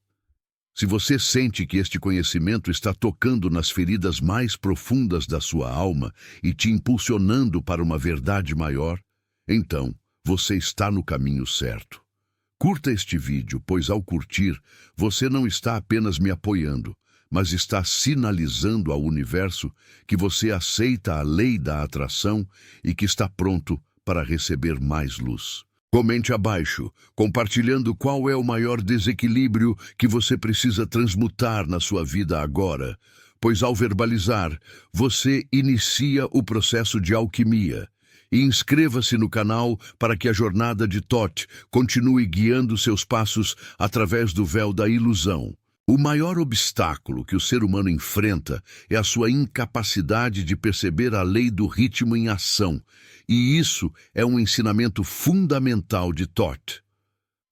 Se você sente que este conhecimento está tocando nas feridas mais profundas da sua alma e te impulsionando para uma verdade maior, então você está no caminho certo. Curta este vídeo, pois ao curtir, você não está apenas me apoiando, mas está sinalizando ao universo que você aceita a lei da atração e que está pronto para receber mais luz. Comente abaixo, compartilhando qual é o maior desequilíbrio que você precisa transmutar na sua vida agora, pois ao verbalizar, você inicia o processo de alquimia. E inscreva-se no canal para que a jornada de Thoth continue guiando seus passos através do véu da ilusão. O maior obstáculo que o ser humano enfrenta é a sua incapacidade de perceber a lei do ritmo em ação, e isso é um ensinamento fundamental de Thoth.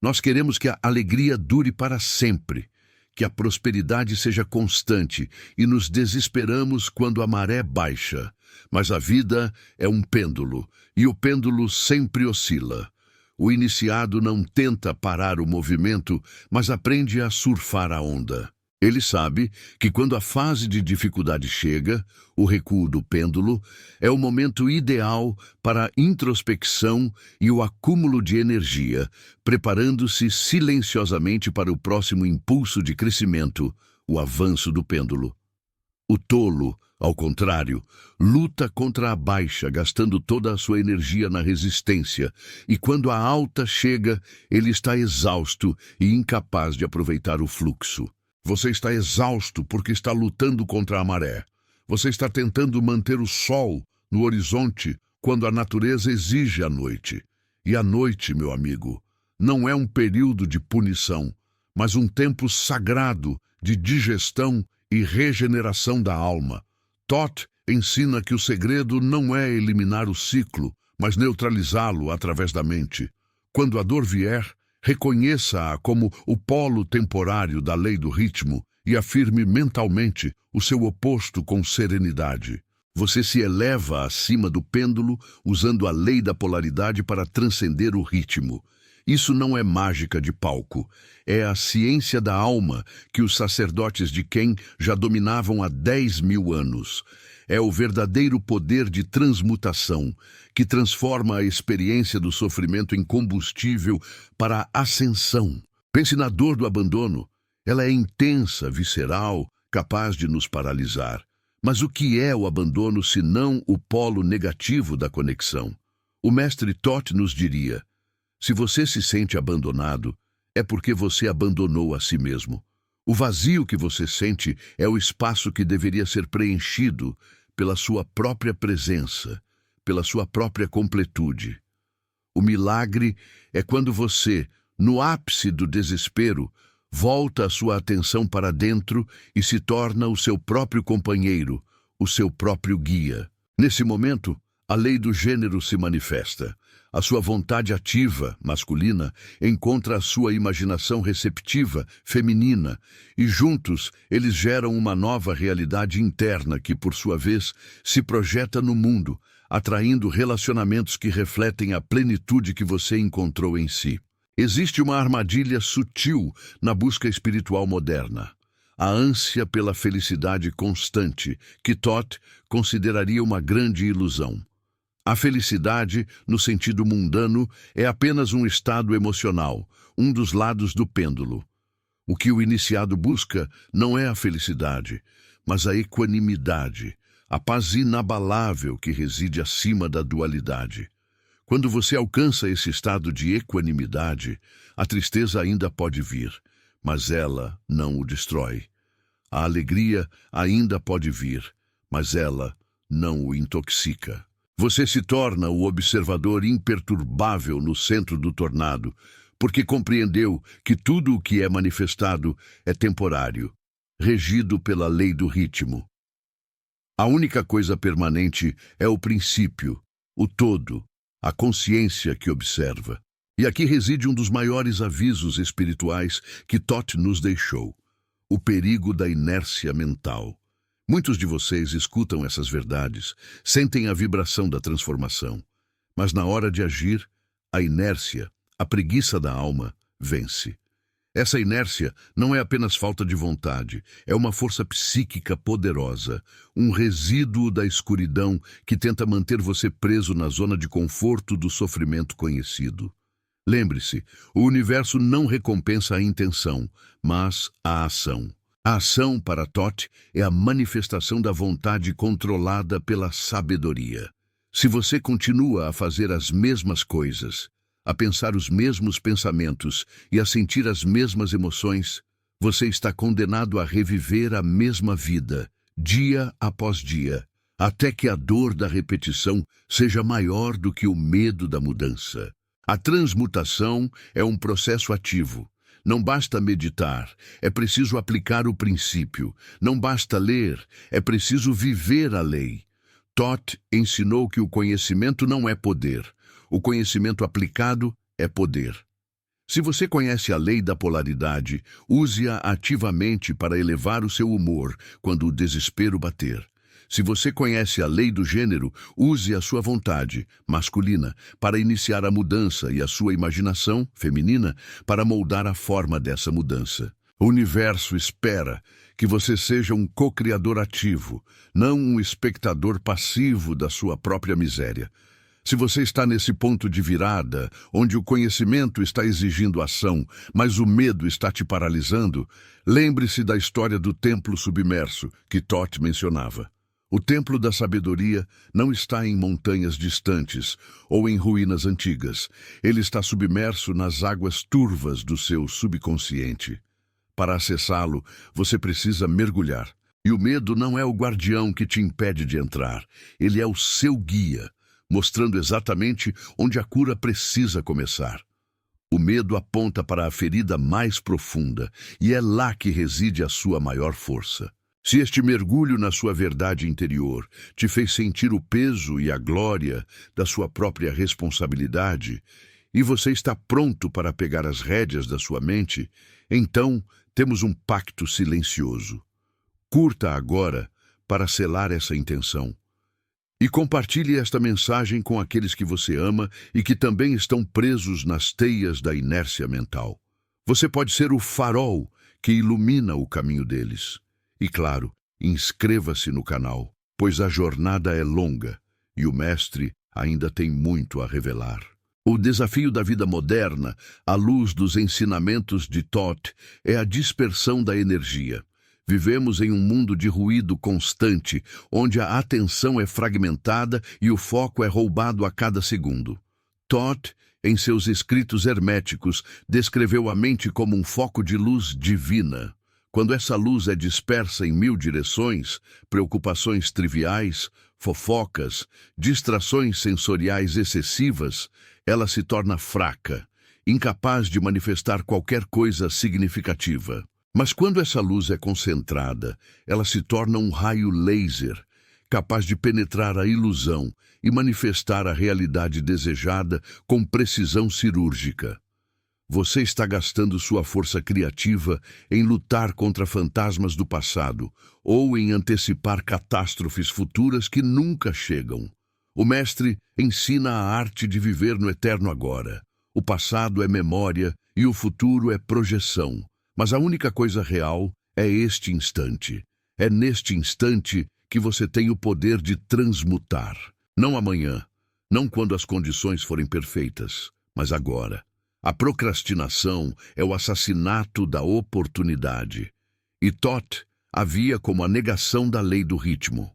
Nós queremos que a alegria dure para sempre, que a prosperidade seja constante e nos desesperamos quando a maré baixa. Mas a vida é um pêndulo, e o pêndulo sempre oscila. O iniciado não tenta parar o movimento, mas aprende a surfar a onda. Ele sabe que quando a fase de dificuldade chega, o recuo do pêndulo, é o momento ideal para a introspecção e o acúmulo de energia, preparando-se silenciosamente para o próximo impulso de crescimento, o avanço do pêndulo. O tolo, ao contrário, luta contra a baixa, gastando toda a sua energia na resistência, e quando a alta chega, ele está exausto e incapaz de aproveitar o fluxo. Você está exausto porque está lutando contra a maré. Você está tentando manter o sol no horizonte quando a natureza exige a noite. E a noite, meu amigo, não é um período de punição, mas um tempo sagrado de digestão e regeneração da alma. Thoth ensina que o segredo não é eliminar o ciclo, mas neutralizá-lo através da mente. Quando a dor vier, reconheça-a como o polo temporário da lei do ritmo e afirme mentalmente o seu oposto com serenidade. Você se eleva acima do pêndulo usando a lei da polaridade para transcender o ritmo. Isso não é mágica de palco, é a ciência da alma que os sacerdotes de Quen já dominavam há 10.000 anos. É o verdadeiro poder de transmutação que transforma a experiência do sofrimento em combustível para a ascensão. Pense na dor do abandono. Ela é intensa, visceral, capaz de nos paralisar. Mas o que é o abandono se não o polo negativo da conexão? O mestre Thoth nos diria: se você se sente abandonado, é porque você abandonou a si mesmo. O vazio que você sente é o espaço que deveria ser preenchido pela sua própria presença, pela sua própria completude. O milagre é quando você, no ápice do desespero, volta a sua atenção para dentro e se torna o seu próprio companheiro, o seu próprio guia. Nesse momento, a lei do gênero se manifesta. A sua vontade ativa, masculina, encontra a sua imaginação receptiva, feminina, e juntos eles geram uma nova realidade interna que, por sua vez, se projeta no mundo, atraindo relacionamentos que refletem a plenitude que você encontrou em si. Existe uma armadilha sutil na busca espiritual moderna. A ânsia pela felicidade constante, que Thoth consideraria uma grande ilusão. A felicidade, no sentido mundano, é apenas um estado emocional, um dos lados do pêndulo. O que o iniciado busca não é a felicidade, mas a equanimidade, a paz inabalável que reside acima da dualidade. Quando você alcança esse estado de equanimidade, a tristeza ainda pode vir, mas ela não o destrói. A alegria ainda pode vir, mas ela não o intoxica. Você se torna o observador imperturbável no centro do tornado, porque compreendeu que tudo o que é manifestado é temporário, regido pela lei do ritmo. A única coisa permanente é o princípio, o todo, a consciência que observa. E aqui reside um dos maiores avisos espirituais que Thoth nos deixou: o perigo da inércia mental. Muitos de vocês escutam essas verdades, sentem a vibração da transformação, mas na hora de agir, a inércia, a preguiça da alma, vence. Essa inércia não é apenas falta de vontade, é uma força psíquica poderosa, um resíduo da escuridão que tenta manter você preso na zona de conforto do sofrimento conhecido. Lembre-se, o universo não recompensa a intenção, mas a ação. A ação, para Thoth, é a manifestação da vontade controlada pela sabedoria. Se você continua a fazer as mesmas coisas, a pensar os mesmos pensamentos e a sentir as mesmas emoções, você está condenado a reviver a mesma vida, dia após dia, até que a dor da repetição seja maior do que o medo da mudança. A transmutação é um processo ativo. Não basta meditar, é preciso aplicar o princípio. Não basta ler, é preciso viver a lei. Thoth ensinou que o conhecimento não é poder. O conhecimento aplicado é poder. Se você conhece a lei da polaridade, use-a ativamente para elevar o seu humor quando o desespero bater. Se você conhece a lei do gênero, use a sua vontade, masculina, para iniciar a mudança e a sua imaginação, feminina, para moldar a forma dessa mudança. O universo espera que você seja um co-criador ativo, não um espectador passivo da sua própria miséria. Se você está nesse ponto de virada, onde o conhecimento está exigindo ação, mas o medo está te paralisando, lembre-se da história do templo submerso que Thoth mencionava. O templo da sabedoria não está em montanhas distantes ou em ruínas antigas. Ele está submerso nas águas turvas do seu subconsciente. Para acessá-lo, você precisa mergulhar. E o medo não é o guardião que te impede de entrar. Ele é o seu guia, mostrando exatamente onde a cura precisa começar. O medo aponta para a ferida mais profunda, e é lá que reside a sua maior força. Se este mergulho na sua verdade interior te fez sentir o peso e a glória da sua própria responsabilidade, e você está pronto para pegar as rédeas da sua mente, então temos um pacto silencioso. Curta agora para selar essa intenção. E compartilhe esta mensagem com aqueles que você ama e que também estão presos nas teias da inércia mental. Você pode ser o farol que ilumina o caminho deles. E claro, inscreva-se no canal, pois a jornada é longa e o mestre ainda tem muito a revelar. O desafio da vida moderna, à luz dos ensinamentos de Thoth, é a dispersão da energia. Vivemos em um mundo de ruído constante, onde a atenção é fragmentada e o foco é roubado a cada segundo. Thoth, em seus escritos herméticos, descreveu a mente como um foco de luz divina. Quando essa luz é dispersa em 1000 direções, preocupações triviais, fofocas, distrações sensoriais excessivas, ela se torna fraca, incapaz de manifestar qualquer coisa significativa. Mas quando essa luz é concentrada, ela se torna um raio laser, capaz de penetrar a ilusão e manifestar a realidade desejada com precisão cirúrgica. Você está gastando sua força criativa em lutar contra fantasmas do passado ou em antecipar catástrofes futuras que nunca chegam. O mestre ensina a arte de viver no eterno agora. O passado é memória e o futuro é projeção. Mas a única coisa real é este instante. É neste instante que você tem o poder de transmutar. Não amanhã, não quando as condições forem perfeitas, mas agora. A procrastinação é o assassinato da oportunidade. E Thoth a via como a negação da lei do ritmo.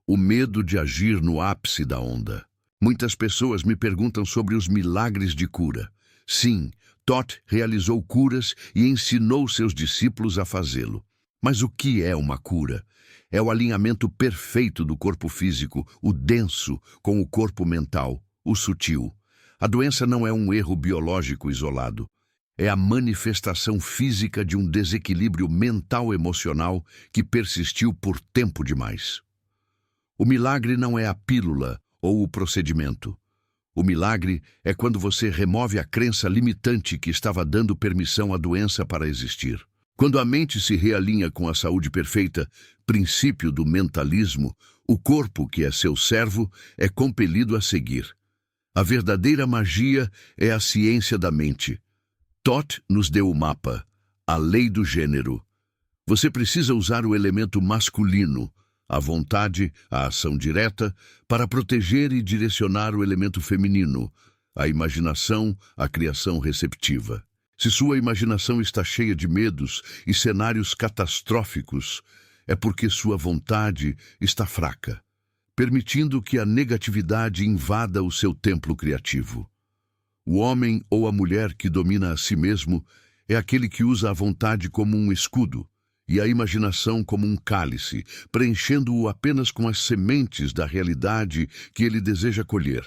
O medo de agir no ápice da onda. Muitas pessoas me perguntam sobre os milagres de cura. Sim, Thoth realizou curas e ensinou seus discípulos a fazê-lo. Mas o que é uma cura? É o alinhamento perfeito do corpo físico, o denso, com o corpo mental, o sutil. A doença não é um erro biológico isolado. É a manifestação física de um desequilíbrio mental-emocional que persistiu por tempo demais. O milagre não é a pílula ou o procedimento. O milagre é quando você remove a crença limitante que estava dando permissão à doença para existir. Quando a mente se realinha com a saúde perfeita, princípio do mentalismo, o corpo, que é seu servo, é compelido a seguir. A verdadeira magia é a ciência da mente. Thoth nos deu o mapa, a lei do gênero. Você precisa usar o elemento masculino, a vontade, a ação direta, para proteger e direcionar o elemento feminino, a imaginação, a criação receptiva. Se sua imaginação está cheia de medos e cenários catastróficos, é porque sua vontade está fraca, permitindo que a negatividade invada o seu templo criativo. O homem ou a mulher que domina a si mesmo é aquele que usa a vontade como um escudo e a imaginação como um cálice, preenchendo-o apenas com as sementes da realidade que ele deseja colher.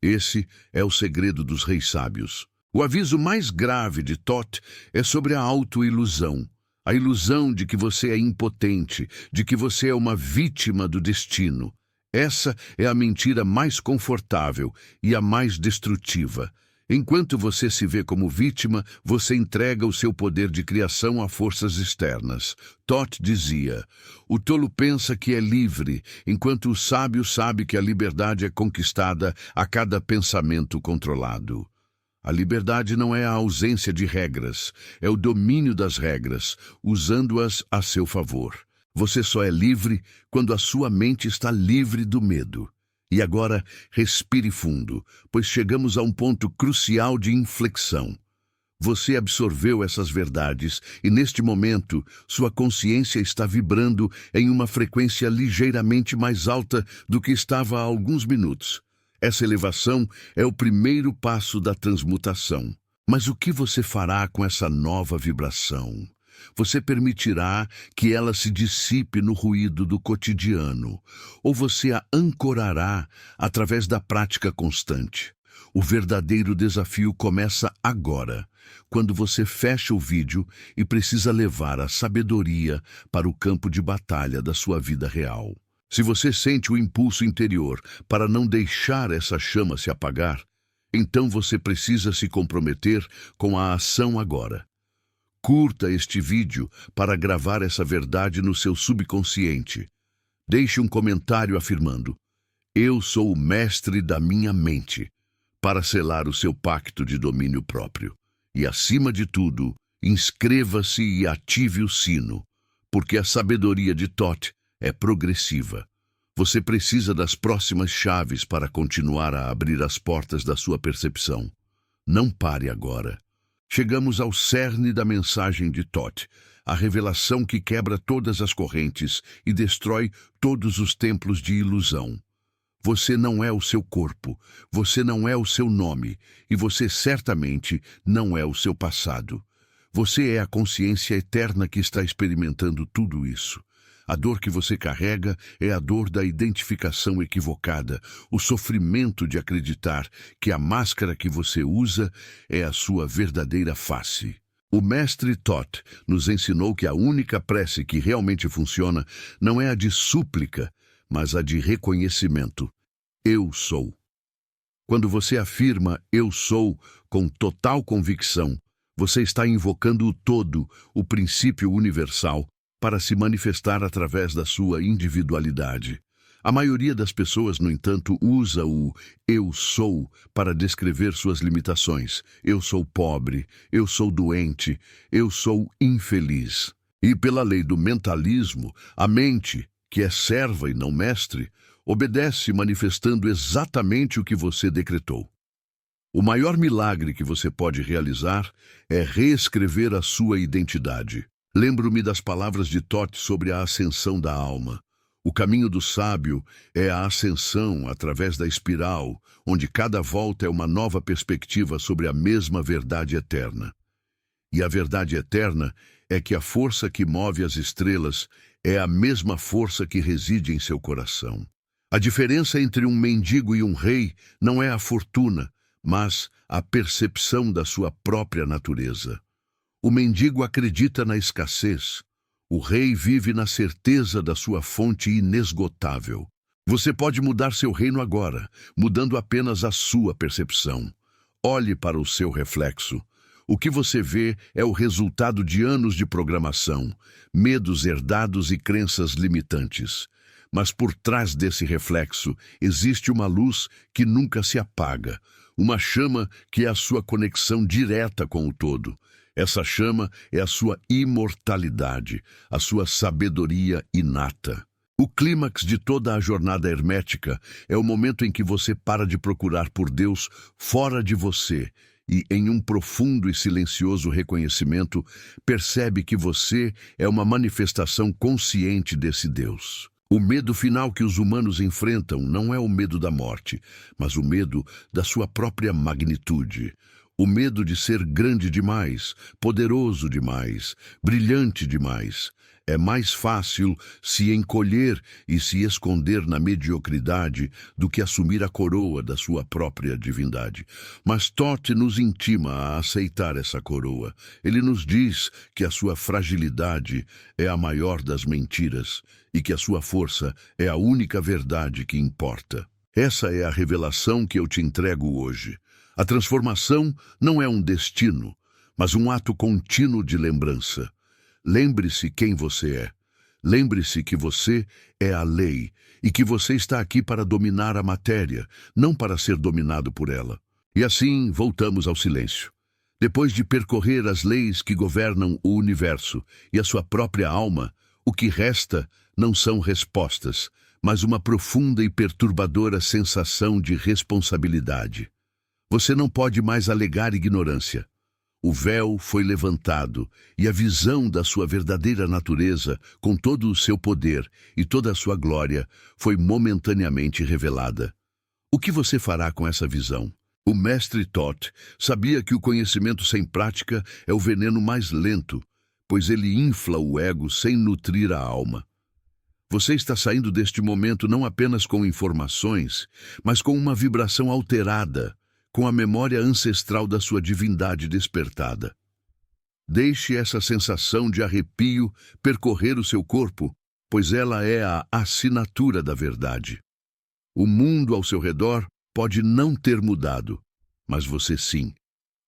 Esse é o segredo dos reis sábios. O aviso mais grave de Thoth é sobre a autoilusão. A ilusão de que você é impotente, de que você é uma vítima do destino. Essa é a mentira mais confortável e a mais destrutiva. Enquanto você se vê como vítima, você entrega o seu poder de criação a forças externas. Thoth dizia: o tolo pensa que é livre, enquanto o sábio sabe que a liberdade é conquistada a cada pensamento controlado. A liberdade não é a ausência de regras, é o domínio das regras, usando-as a seu favor. Você só é livre quando a sua mente está livre do medo. E agora, respire fundo, pois chegamos a um ponto crucial de inflexão. Você absorveu essas verdades e, neste momento, sua consciência está vibrando em uma frequência ligeiramente mais alta do que estava há alguns minutos. Essa elevação é o primeiro passo da transmutação. Mas o que você fará com essa nova vibração? Você permitirá que ela se dissipe no ruído do cotidiano, ou você a ancorará através da prática constante. O verdadeiro desafio começa agora, quando você fecha o vídeo e precisa levar a sabedoria para o campo de batalha da sua vida real. Se você sente o impulso interior para não deixar essa chama se apagar, então você precisa se comprometer com a ação agora. Curta este vídeo para gravar essa verdade no seu subconsciente. Deixe um comentário afirmando: "Eu sou o mestre da minha mente", para selar o seu pacto de domínio próprio. E, acima de tudo, inscreva-se e ative o sino, porque a sabedoria de Thoth é progressiva. Você precisa das próximas chaves para continuar a abrir as portas da sua percepção. Não pare agora. Chegamos ao cerne da mensagem de Thoth, a revelação que quebra todas as correntes e destrói todos os templos de ilusão. Você não é o seu corpo, você não é o seu nome, e você certamente não é o seu passado. Você é a consciência eterna que está experimentando tudo isso. A dor que você carrega é a dor da identificação equivocada, o sofrimento de acreditar que a máscara que você usa é a sua verdadeira face. O mestre Thoth nos ensinou que a única prece que realmente funciona não é a de súplica, mas a de reconhecimento. Eu sou. Quando você afirma "eu sou" com total convicção, você está invocando o todo, o princípio universal, para se manifestar através da sua individualidade. A maioria das pessoas, no entanto, usa o "eu sou" para descrever suas limitações. Eu sou pobre, eu sou doente, eu sou infeliz. E pela lei do mentalismo, a mente, que é serva e não mestre, obedece manifestando exatamente o que você decretou. O maior milagre que você pode realizar é reescrever a sua identidade. Lembro-me das palavras de Thoth sobre a ascensão da alma. O caminho do sábio é a ascensão através da espiral, onde cada volta é uma nova perspectiva sobre a mesma verdade eterna. E a verdade eterna é que a força que move as estrelas é a mesma força que reside em seu coração. A diferença entre um mendigo e um rei não é a fortuna, mas a percepção da sua própria natureza. O mendigo acredita na escassez. O rei vive na certeza da sua fonte inesgotável. Você pode mudar seu reino agora, mudando apenas a sua percepção. Olhe para o seu reflexo. O que você vê é o resultado de anos de programação, medos herdados e crenças limitantes. Mas por trás desse reflexo existe uma luz que nunca se apaga, uma chama que é a sua conexão direta com o todo. Essa chama é a sua imortalidade, a sua sabedoria inata. O clímax de toda a jornada hermética é o momento em que você para de procurar por Deus fora de você e, em um profundo e silencioso reconhecimento, percebe que você é uma manifestação consciente desse Deus. O medo final que os humanos enfrentam não é o medo da morte, mas o medo da sua própria magnitude. O medo de ser grande demais, poderoso demais, brilhante demais. É mais fácil se encolher e se esconder na mediocridade do que assumir a coroa da sua própria divindade. Mas Thoth nos intima a aceitar essa coroa. Ele nos diz que a sua fragilidade é a maior das mentiras e que a sua força é a única verdade que importa. Essa é a revelação que eu te entrego hoje. A transformação não é um destino, mas um ato contínuo de lembrança. Lembre-se quem você é. Lembre-se que você é a lei e que você está aqui para dominar a matéria, não para ser dominado por ela. E assim voltamos ao silêncio. Depois de percorrer as leis que governam o universo e a sua própria alma, o que resta não são respostas, mas uma profunda e perturbadora sensação de responsabilidade. Você não pode mais alegar ignorância. O véu foi levantado e a visão da sua verdadeira natureza, com todo o seu poder e toda a sua glória, foi momentaneamente revelada. O que você fará com essa visão? O mestre Thoth sabia que o conhecimento sem prática é o veneno mais lento, pois ele infla o ego sem nutrir a alma. Você está saindo deste momento não apenas com informações, mas com uma vibração alterada, com a memória ancestral da sua divindade despertada. Deixe essa sensação de arrepio percorrer o seu corpo, pois ela é a assinatura da verdade. O mundo ao seu redor pode não ter mudado, mas você sim.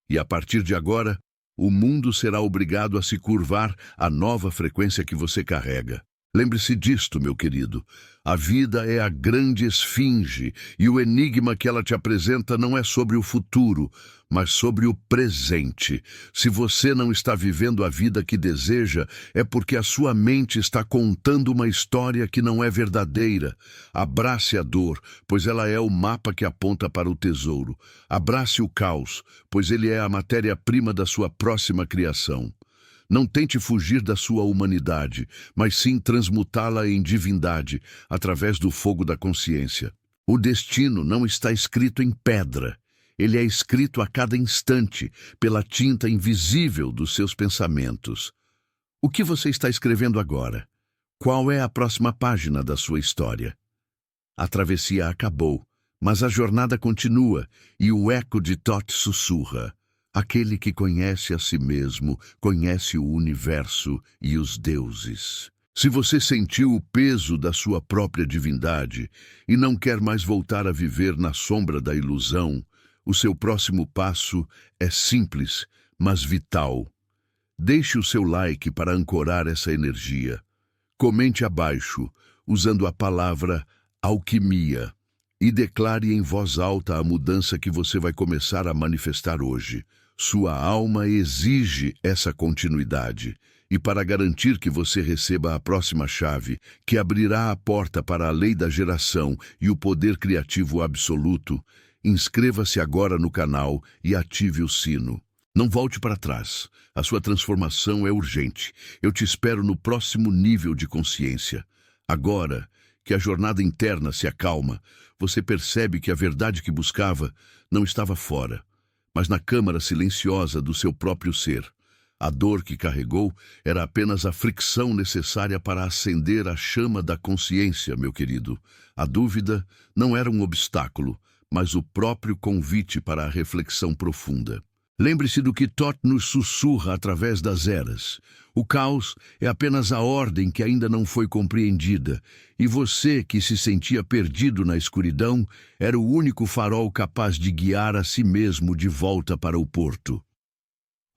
E a partir de agora, o mundo será obrigado a se curvar à nova frequência que você carrega. Lembre-se disto, meu querido. A vida é a grande esfinge e o enigma que ela te apresenta não é sobre o futuro, mas sobre o presente. Se você não está vivendo a vida que deseja, é porque a sua mente está contando uma história que não é verdadeira. Abrace a dor, pois ela é o mapa que aponta para o tesouro. Abrace o caos, pois ele é a matéria-prima da sua próxima criação. Não tente fugir da sua humanidade, mas sim transmutá-la em divindade, através do fogo da consciência. O destino não está escrito em pedra. Ele é escrito a cada instante, pela tinta invisível dos seus pensamentos. O que você está escrevendo agora? Qual é a próxima página da sua história? A travessia acabou, mas a jornada continua, e o eco de Thoth sussurra. Aquele que conhece a si mesmo, conhece o universo e os deuses. Se você sentiu o peso da sua própria divindade e não quer mais voltar a viver na sombra da ilusão, o seu próximo passo é simples, mas vital. Deixe o seu like para ancorar essa energia. Comente abaixo, usando a palavra alquimia, e declare em voz alta a mudança que você vai começar a manifestar hoje. Sua alma exige essa continuidade, e para garantir que você receba a próxima chave, que abrirá a porta para a lei da geração e o poder criativo absoluto, inscreva-se agora no canal e ative o sino. Não volte para trás. A sua transformação é urgente. Eu te espero no próximo nível de consciência. Agora que a jornada interna se acalma, você percebe que a verdade que buscava não estava fora, mas na câmara silenciosa do seu próprio ser. A dor que carregou era apenas a fricção necessária para acender a chama da consciência, meu querido. A dúvida não era um obstáculo, mas o próprio convite para a reflexão profunda. Lembre-se do que Thoth nos sussurra através das eras. O caos é apenas a ordem que ainda não foi compreendida, e você, que se sentia perdido na escuridão, era o único farol capaz de guiar a si mesmo de volta para o porto.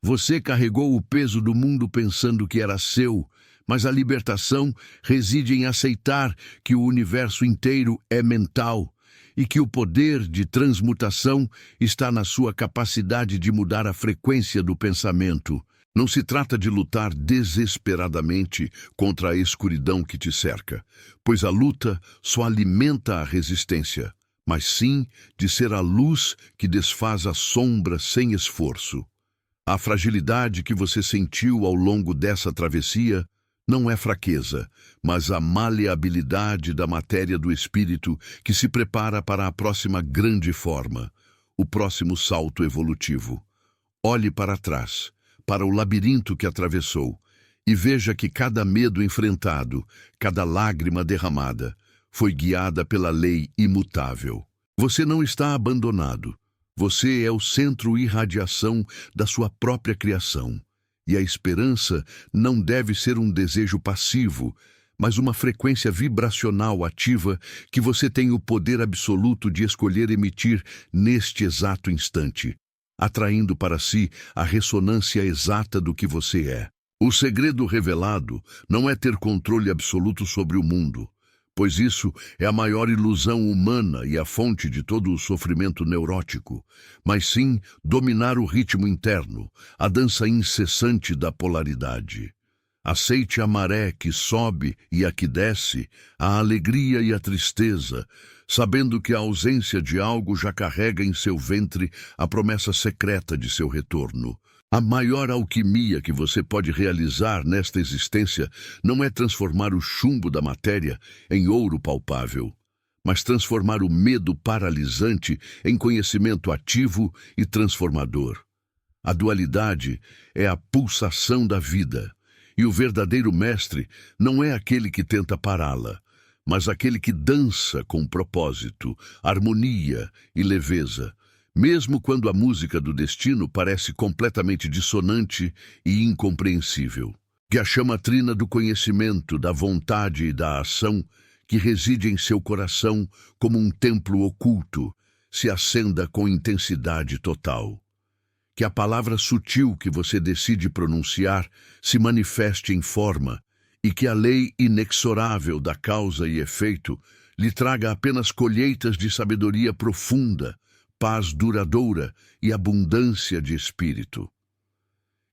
Você carregou o peso do mundo pensando que era seu, mas a libertação reside em aceitar que o universo inteiro é mental, e que o poder de transmutação está na sua capacidade de mudar a frequência do pensamento. Não se trata de lutar desesperadamente contra a escuridão que te cerca, pois a luta só alimenta a resistência, mas sim de ser a luz que desfaz a sombra sem esforço. A fragilidade que você sentiu ao longo dessa travessia não é fraqueza, mas a maleabilidade da matéria do espírito que se prepara para a próxima grande forma, o próximo salto evolutivo. Olhe para trás, para o labirinto que atravessou, e veja que cada medo enfrentado, cada lágrima derramada, foi guiada pela lei imutável. Você não está abandonado. Você é o centro e irradiação da sua própria criação. E a esperança não deve ser um desejo passivo, mas uma frequência vibracional ativa que você tem o poder absoluto de escolher emitir neste exato instante, atraindo para si a ressonância exata do que você é. O segredo revelado não é ter controle absoluto sobre o mundo, pois isso é a maior ilusão humana e a fonte de todo o sofrimento neurótico, mas sim dominar o ritmo interno, a dança incessante da polaridade. Aceite a maré que sobe e a que desce, a alegria e a tristeza, sabendo que a ausência de algo já carrega em seu ventre a promessa secreta de seu retorno. A maior alquimia que você pode realizar nesta existência não é transformar o chumbo da matéria em ouro palpável, mas transformar o medo paralisante em conhecimento ativo e transformador. A dualidade é a pulsação da vida, E o verdadeiro mestre não é aquele que tenta pará-la, mas aquele que dança com propósito, harmonia e leveza, mesmo quando a música do destino parece completamente dissonante e incompreensível. Que a chama trina do conhecimento, da vontade e da ação, que reside em seu coração como um templo oculto, se acenda com intensidade total. Que a palavra sutil que você decide pronunciar se manifeste em forma e que a lei inexorável da causa e efeito lhe traga apenas colheitas de sabedoria profunda, paz duradoura e abundância de espírito.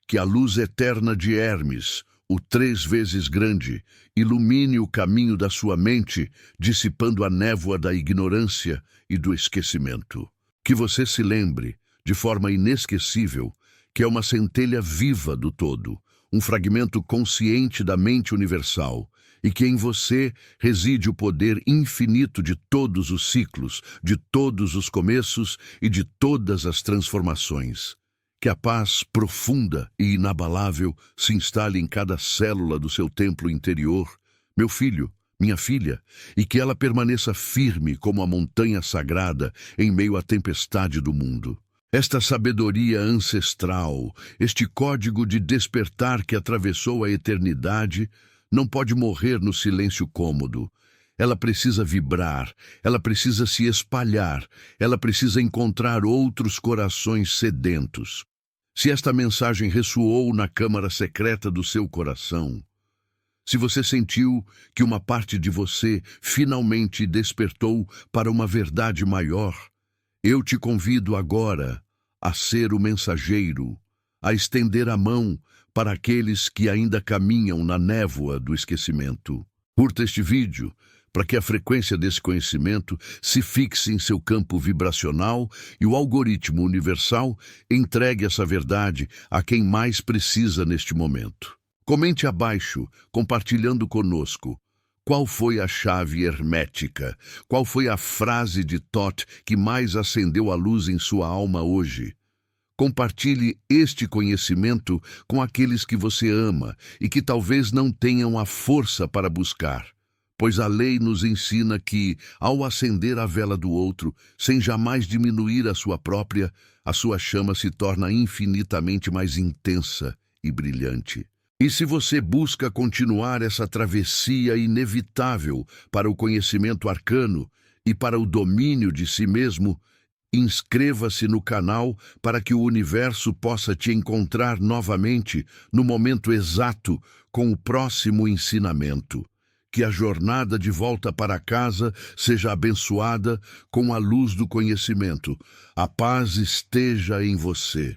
Que a luz eterna de Hermes, o 3 vezes grande, ilumine o caminho da sua mente, dissipando a névoa da ignorância e do esquecimento. Que você se lembre, de forma inesquecível, que é uma centelha viva do todo, um fragmento consciente da mente universal, e que em você reside o poder infinito de todos os ciclos, de todos os começos e de todas as transformações. Que a paz profunda e inabalável se instale em cada célula do seu templo interior, meu filho, minha filha, e que ela permaneça firme como a montanha sagrada em meio à tempestade do mundo. Esta sabedoria ancestral, este código de despertar que atravessou a eternidade, não pode morrer no silêncio cômodo. Ela precisa vibrar, ela precisa se espalhar, ela precisa encontrar outros corações sedentos. Se esta mensagem ressoou na câmara secreta do seu coração, se você sentiu que uma parte de você finalmente despertou para uma verdade maior, eu te convido agora a ser o mensageiro, a estender a mão para aqueles que ainda caminham na névoa do esquecimento. Curta este vídeo para que a frequência desse conhecimento se fixe em seu campo vibracional e o algoritmo universal entregue essa verdade a quem mais precisa neste momento. Comente abaixo, compartilhando conosco. Qual foi a chave hermética? Qual foi a frase de Thoth que mais acendeu a luz em sua alma hoje? Compartilhe este conhecimento com aqueles que você ama e que talvez não tenham a força para buscar, pois a lei nos ensina que, ao acender a vela do outro, sem jamais diminuir a sua própria, a sua chama se torna infinitamente mais intensa e brilhante. E se você busca continuar essa travessia inevitável para o conhecimento arcano e para o domínio de si mesmo, inscreva-se no canal para que o universo possa te encontrar novamente no momento exato com o próximo ensinamento. Que a jornada de volta para casa seja abençoada com a luz do conhecimento. A paz esteja em você.